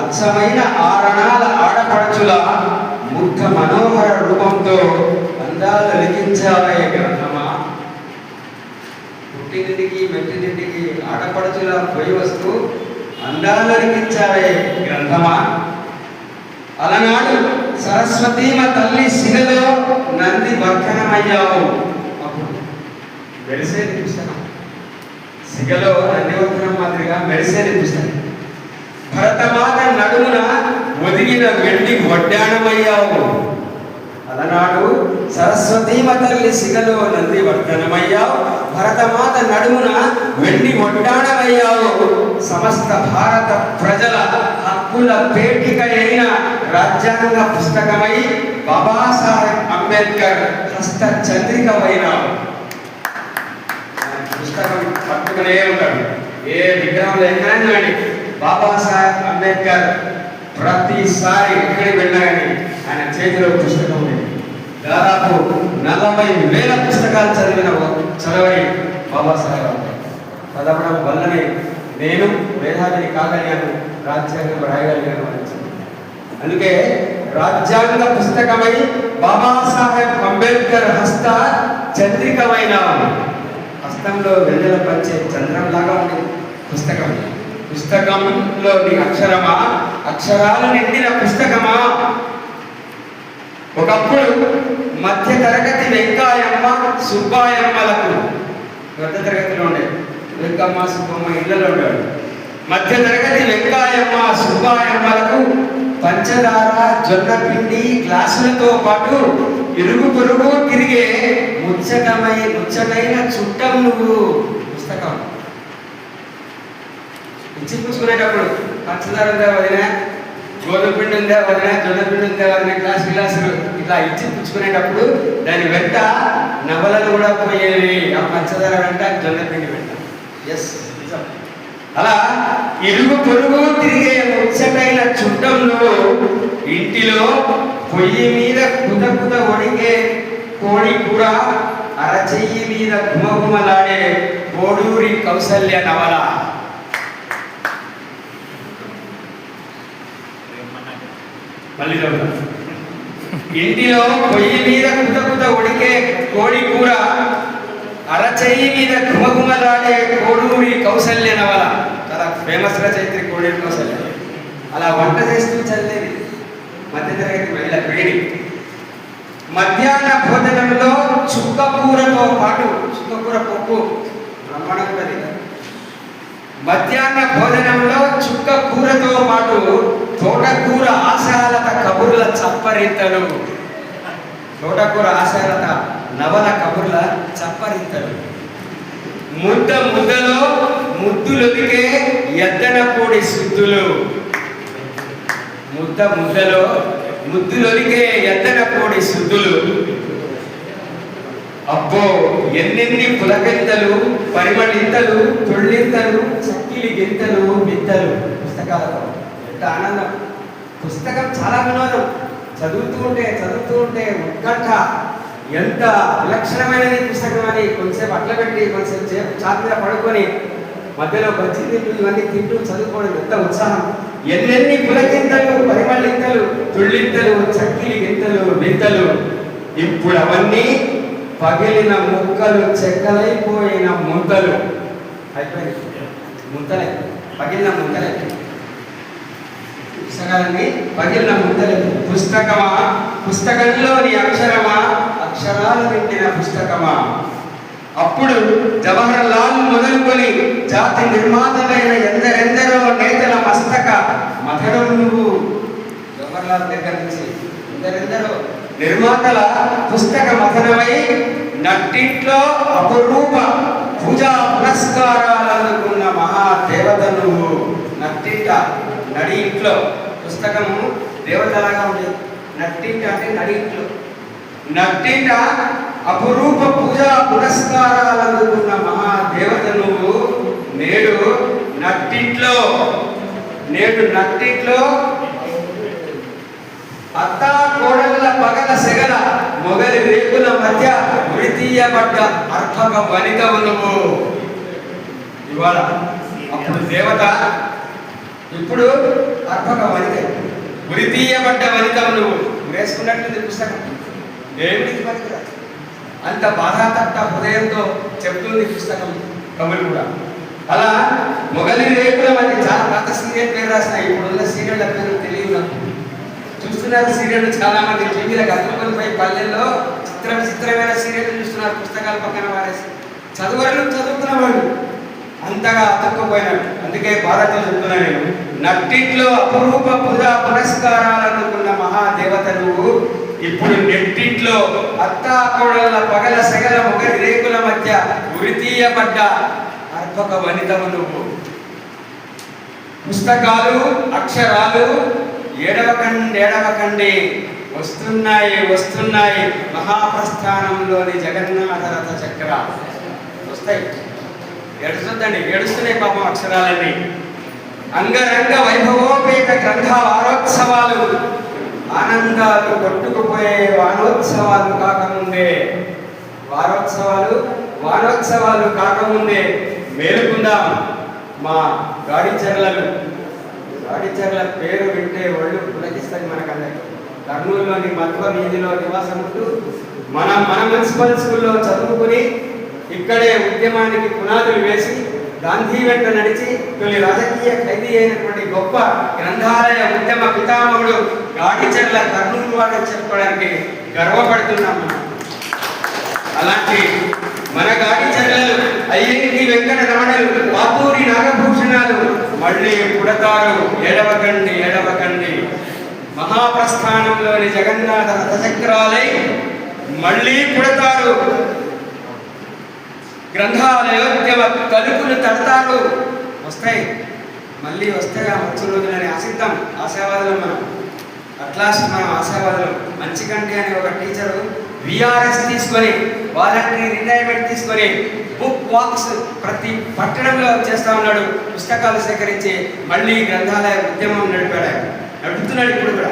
అచ్చమైన ఆరణాల ఆడపడుచుల ముగ్ధ మనోహర రూపంతో అందాలు లిఖించాలే గ్రంథమా. పుట్టినింటికి మెట్టినింటికి ఆడపడుచుల పోయి వస్తూ అందాలు లిఖించాలే గ్రంథమా. అలనాడు సరస్వతీమ తల్లి శిలలో నంది వర్ధనమయ్యావు. అప్పుడు మెరిసేది పుస్తకం. శిగలో నందివర్ధనం మాదిరిగా మెరిసేది పుస్తకం. భరతమాత నడుమున ఒదిగిన వెండి వడ్డాణమయ్యావు. అలనాడు సరస్వతీమ తల్లి శిగలో నంది వర్ధనమయ్యావు. భరతమాత నడుమున వెండి వడ్డాణమయ్యావు. సమస్త భారత ప్రజల హక్కుల పేటిక అయిన రాజ్యాంగ పుస్తకమై బాబాసాహెబ్ అంబేద్కర్ హస్త చంద్రికమైనావు. పుస్తకం పట్టుకునే ఉంటాడు. ఏ విగ్రహంలో ఎక్కడైనా బాబాసాహెబ్ అంబేద్కర్ ప్రతిసారి ఎక్కడికి వెళ్ళినా కానీ ఆయన చేతిలో పుస్తకం ఉంది. దాదాపు 40,000 పుస్తకాలు చదవని బాబాసాహెబ్ అంబేద్కర్ చదవడం వల్లనే నేను మేధావిని కాగలిగాను, రాజ్యాంగం రాయగలిగాను అని. అందుకే రాజ్యాంగ పుస్తకమై బాబాసాహెబ్ అంబేద్కర్ హస్త చంద్రికమైన, హస్తంలో వెన్నెల పంచే చంద్రంలాగా ఉంది పుస్తకం. పుస్తకంలోని అక్షరమా, అక్షరాలు నిండిన పుస్తకమా. ఒకప్పుడు మధ్య తరగతి వెంకాయమ్మ సుబ్బాయమ్మలకు, మధ్య తరగతిలో ఉండే వెంకమ్మ సుబ్బమ్మ ఇళ్లలో ఉండాడు. మధ్య తరగతి వెంకాయమ్మ సుబ్బాయమ్మలకు పంచదార జొన్న పిండి గ్లాసులతో పాటు ఇరుగు పొరుగు తిరిగే ముచ్చటైన చుట్టం నువ్వు. పుస్తకం ఇచ్చి పుచ్చుకునేటప్పుడు పంచదార ఉందా వదిన, గోధుమ పిండి ఉందా వదిన, జొన్న పిండి ఉందా వదిన, గ్లాసులు ఇట్లా ఇచ్చి పుచ్చుకునేటప్పుడు దాని వెంట నవలలు కూడా పోయేవి. ఆ పంచదార వెంట జొన్న పిండి వెంట. ఎస్, అలా ఇరుగు పొరుగు తిరిగే ముచ్చటైన చుట్టంలో ఇంటిలో పొయ్యి మీద కుత ఒడిగే కోడి కూర, అరచెయ్యి మీద గుమగుమలాడే కోడూరి కౌసల్య నవల. మళ్ళీ ఇంటిలో పొయ్యి మీద కుత ఉడికే కోడి కూర, అరచెయ్యి మీద గుమగుమలాడే కోడూరి కౌసల్య నవల. చాలా ఫేమస్ రచయిత్రి కోడూరి కౌసల్య. అలా వంట చేస్తూ చదివేది మధ్య తరగతి మహిళ వేడి. మధ్యాహ్న భోజనంలో చుక్కకూరతో పాటు, చుక్కకూర పప్పు బ్రహ్మాండంగా ఉంటుంది. మధ్యాహ్న భోజనంలో చుక్క కూరతో పాటు తోటకూర ఆశాలత కబుర్ల చప్పరింతలు. తోటకూర ఆశాలత నవల కబుర్ల చప్పరింతలు. ముద్దలో ముద్దులొదికే ఎద్దనపూడి శుద్ధులు. ముద్దలో ముద్దులొలికే ఎద్దనపూడి శుద్ధులు. అబ్బో ఎన్నెన్ని పులకెంతలు, పరిమళింతలు, తొళ్ళింతలు, చక్కిలి గింతలు, వింతలు. పుస్తకాలతో ఎంత ఆనందం. పుస్తకం చాలా వినోదం. చదువుతూ ఉంటే ఉత్కంఠ. ఎంత విలక్షణమైనది పుస్తకం అని కొంచెంసేపు అట్ల పెట్టి కొంచెంసేపు చాప మీద పడుకొని మధ్యలో బజ్జీ తింటూ ఇవన్నీ తింటూ చదువుకోవడం ఎంత ఉత్సాహం. ఎన్నెన్ని పులకింతలు, పరిమళింతలు, తుళ్ళింతలు, చక్కిలి గింతలు, వింతలు. ఇప్పుడు అవన్నీ పగిలిన ముక్కలు, చెక్కలైపోయిన ముంతలు. అయిపోయింది ముంతలే, పగిలిన ముంతలే. పుస్తకాలన్నీ పగిలిన ముంతలే. పుస్తకమా, పుస్తకంలోని అక్షరమా, అక్షరాలు నిండిన పుస్తకమా. అప్పుడు జవహర్ లాల్ మొదలుకొని జాతి నిర్మాతలైన ఎందరెందరో నేతల మస్తక మథనం నువ్వు. జవహర్ లాల్ దగ్గర నుంచి ఎందరెందరో నిర్మాతల పుస్తక మథనమై నట్టింట్లో అపురూప పూజా పురస్కారాలు అందుకున్న మహాదేవత నువ్వు. నట్టింట, నడి ఇంట్లో పుస్తకము దేవతలాగా ఉండేది. నట్టింట అంటే నడి ఇంట్లో. నట్టింట అపురూప పూజా పురస్కారాలు అందుకున్న మహాదేవత నువ్వు నేడు నట్టింట్లో అత్తా కోడళ్ళ పగల సెగల మొగలి రేకుల మధ్య ఉరితీయబడ్డ అర్భక వనితవు నువ్వు ఇవాళ. అప్పుడు దేవత, ఇప్పుడు అర్భక వనిత, ఉరితీయబడ్డ వనితవు నువ్వు. వేసుకున్నట్లుంది పుస్తకం, దేవుడికి పనికిరా. అంత బాధాతప్త హృదయంతో చెప్తుంది పుస్తకం కవులు కూడా. అలా మొగలి రేకుల మధ్య చాలా పాత సీరియల్ పేరు రాసిన, ఇప్పుడున్న సీరియళ్ళ పేరు తెలియదు నాకు. చూస్తున్నారు సీరియల్ చాలా మంది టీవీలకు అతుకొని పోయి పల్లెల్లో చిత్రమైన సీరియల్ చూస్తున్నారు, పుస్తకాలు పక్కన వారేసి. చదువుకున్న వాళ్ళు అంతగా అతుక్కుపోయినాడు. అందుకే బాధతో చెప్తున్నా నేను, నట్టింట్లో అపురూప పూజా పురస్కారాలు అందుకున్న మహాదేవత నువ్వు ఇప్పుడు నెట్టింట్లో అత్తా కోడళ్ళ పగల సెగల మొగలి రేకుల మధ్య ఉరితీయబడ్డ అర్భక వనితవు నువ్వు. పుస్తకాలు అక్షరాలు ఏడవకండి వస్తున్నాయి మహాప్రస్థానంలోని జగన్నాథ రథ చక్రాలు వస్తాయి. ఏడుస్తున్నాయి పాపం అక్షరాలన్నీ. అంగరంగ వైభవోపేత గ్రంథ వారోత్సవాలు, ఆనందాలు కొట్టుకుపోయే వానోత్సవాలు కాకముందే మేలుకుందాం మా గాడిచెర్ల పేరు వింటే ఒళ్ళు పులకిస్తుంది మనకందరికి. కర్నూలులోని మధ్వ వీధిలో నివాసం ఉంటూ మన మున్సిపల్ స్కూల్లో చదువుకుని ఇక్కడే ఉద్యమానికి పునాదులు వేసి గాంధీ వెంట నడిచి తొలి రాజకీయ ఖైదీ అయినటువంటి గొప్ప గ్రంథాలయ ఉద్యమ పితామహుడు గాడిచెర్ల కర్నూలు వాడని చెప్పుకోవడానికి గర్వపడుతున్నాం. అలాంటి మన గాడిచెర్లలు అయ్యంటి వెంకట రమణలు, పాతూరి నాగభూషణాలు మళ్ళీ పుడతారు. ఏడవకండి. మహాప్రస్థానంలోని జగన్నాథ రథచక్రాలై మళ్ళీ పుడతారు. గ్రంథాలయోద్యమ తలుపులు తడతారు. మళ్ళీ వస్తాయి ఆ మంచి రోజులని ఆశిద్దాం. ఆశావాదులు మనం, అట్లాస్ట్ మనం ఆశావాదులు. మంచికంటి అనే ఒక టీచరు విఆర్ఎస్ తీసుకొని, వాలంటరీ రిటైర్మెంట్ తీసుకొని బుక్ వాక్స్ ప్రతి పట్టణంలో చేస్తూ ఉన్నాడు. పుస్తకాలు సేకరించి మళ్ళీ గ్రంథాలయ ఉద్యమం నడుపుతున్నాడు. ఇప్పుడు కూడా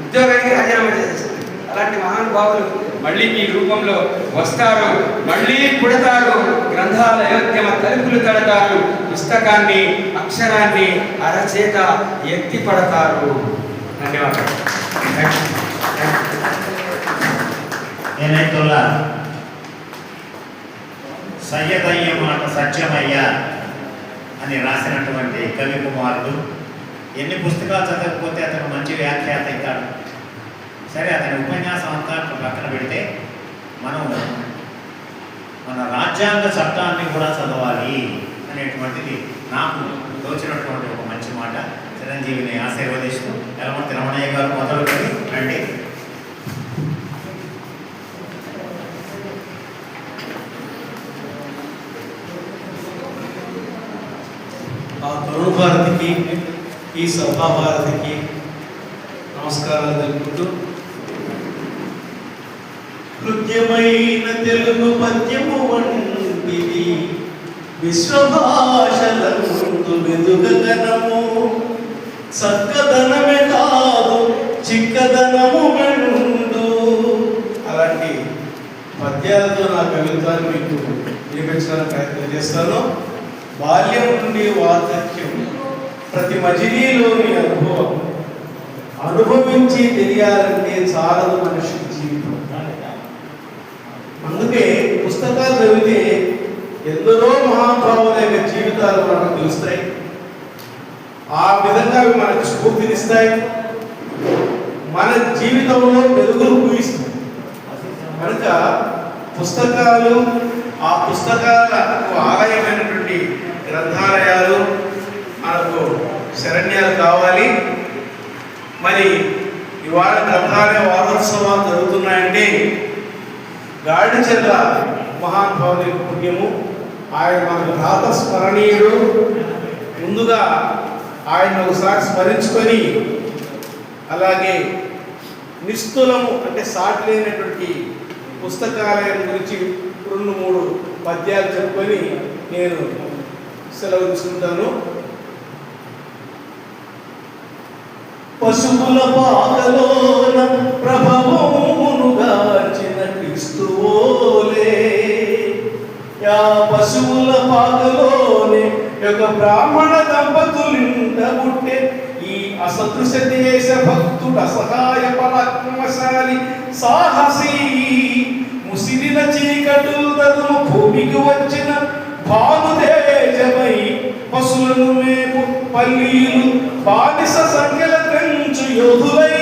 ఉద్యోగానికి రాజీనామా చేసేస్తారు. అలాంటి మహానుభావులు మళ్ళీ ఈ రూపంలో వస్తారు, మళ్ళీ పుడతారు. గ్రంథాలయోద్యమ తలుపులు తడతారు. పుస్తకాన్ని అక్షరాన్ని అరచేత ఎత్తి పడతారు. ధన్యవాదాలు. నేనైతుల్లా సయ్యదయ్య మాట సత్యమయ్యా అని రాసినటువంటి కవి కుమారుడు. ఎన్ని పుస్తకాలు చదవకపోతే అతను మంచి వ్యాఖ్యాత అవుతాడు. సరే, అతని ఉపన్యాసం అంతా పక్కన పెడితే మనం మన రాజ్యాంగ చట్టాన్ని కూడా చదవాలి అనేటువంటిది నాకు తోచినటువంటి ఒక మంచి మాట. చిరంజీవిని ఆశీర్వదిస్తూ యలమర్తి రమణయ్య గారు మొదలుకొని రండి. ఆ తరుణ భారతికి, ఈ సభా భారతికి నమస్కారాలు తెలుపుతూ, హృద్యమైన తెలుగు పద్యము వంటిది విశ్వభాషలందు వెదుగగనము, చక్కదనమే కాదు చిక్కదనము మెండు. అలాంటి పద్యాలతో నా కవిత్వాన్ని మీకు వినిపించడానికి ప్రయత్నం చేస్తాను. బాల్యం నుండి వార్ధక్యం ప్రతి మజిలీలోని అనుభవం అనుభవించి తెలియాలంటే చాలదు మనిషి జీవితం. అందుకే పుస్తకాలు చదివితే ఎందరో మహానుభావుల యొక్క జీవితాలు మనకు తెలుస్తాయి. ఆ విధంగా అవి మనకు స్ఫూర్తినిస్తాయి, మన జీవితంలో వెలుగులు పూయిస్తాయి. కనుక పుస్తకాలు, ఆ పుస్తకాలకు ఆలయమైనటువంటి గ్రంథాలయాలు మనకు శరణ్యాలు కావాలి. మరి ఇవాళ గ్రంథాలయ వారోత్సవాలు జరుగుతున్నాయంటే గాడిచెర్ల మహానుభావుని పుణ్యము. ఆయన మనకు రాత స్మరణీయుడు. ముందుగా ఆయన ఒకసారి స్మరించుకొని అలాగే నిస్తులము అంటే సాటి లేనటువంటి పుస్తకాలయం గురించి 2-3 పద్యాలు చెప్పుకొని నేను సెలవు తీసుకుంటాను. పశువుల పాకలోన ప్రభవమునుగాచిన క్రీస్తువోలే యా పశువుల పాకలోనే యొక్క బ్రాహ్మణ దంపతులింట పుట్టే ఈ అసదృశ దేశ భక్తుడు అసహాయ పరాక్రమశాలి సాహసీ ముసిరిన చీకటులు దరుము భూమికి వచ్చిన భానుదేజమై పశులను మేపు పల్లీలు బానిస సంఖ్యల పెంచు యోధులై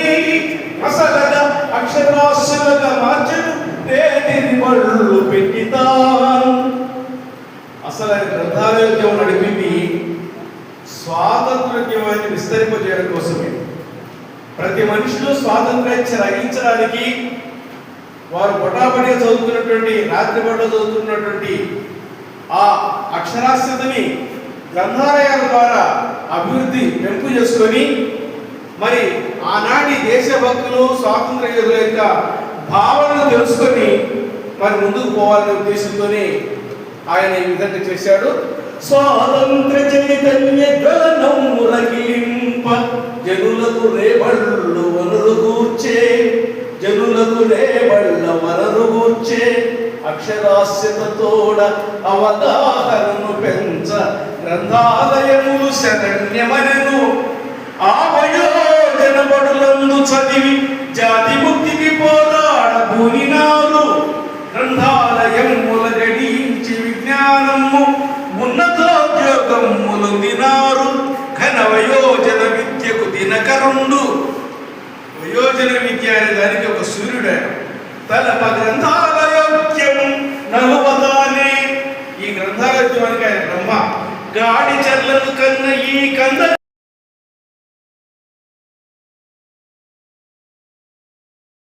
అసలగా అక్షరాస్యులుగా మార్చడు తేదిని బళ్ళు పెట్టితాను. అసలు గ్రంథాలయోద్యమం నడిపింది స్వాతంత్రోద్యమాన్ని విస్తరింపజేయడం కోసమే. ప్రతి మనిషిలో స్వాతంత్ర్యం రహించడానికి వారు పొటాపడిగా చదువుతున్నటువంటి రాత్రి పట్ల చదువుతున్నటువంటి ఆ అక్షరాస్యతని గ్రంథాలయాల ద్వారా అభివృద్ధి పెంపు చేసుకొని మరి ఆనాటి దేశభక్తులు స్వాతంత్ర యోధుల యొక్క భావనను తెలుసుకొని మరి ముందుకు పోవాలనే ఉద్దేశంతోనే ఆయన ఈ విధంగా చేశాడు. స్వాతంత్ర చైతన్య జ్వలనము రగిలింప జనులకు రేబళ్ళు వనరు కూర్చే జనులకు రేబళ్ళ వనరు కూర్చే అక్షరాస్యతతోడ అవగాహనను పెంచ గ్రంథాలయములు శరణ్యమనెను. ఆ వయోజన బడులందు చదివి జాతి ముక్తికి పోరాడ భూనినారు. గ్రంథాలయముల గడించి విజ్ఞానము ఉన్నతోద్యోగములొందినారు. ఘన వయోజన విద్యకు దినకరుండు. వయోజన విద్య అనే దానికి ఒక సూర్యుడు తలప గ్రంథాలయోద్యం నలువదానే. ఈ గ్రంథాలయోద్యమానికి ఆయన బ్రహ్మ. గాడి చర్లను కన్న ఈ కంద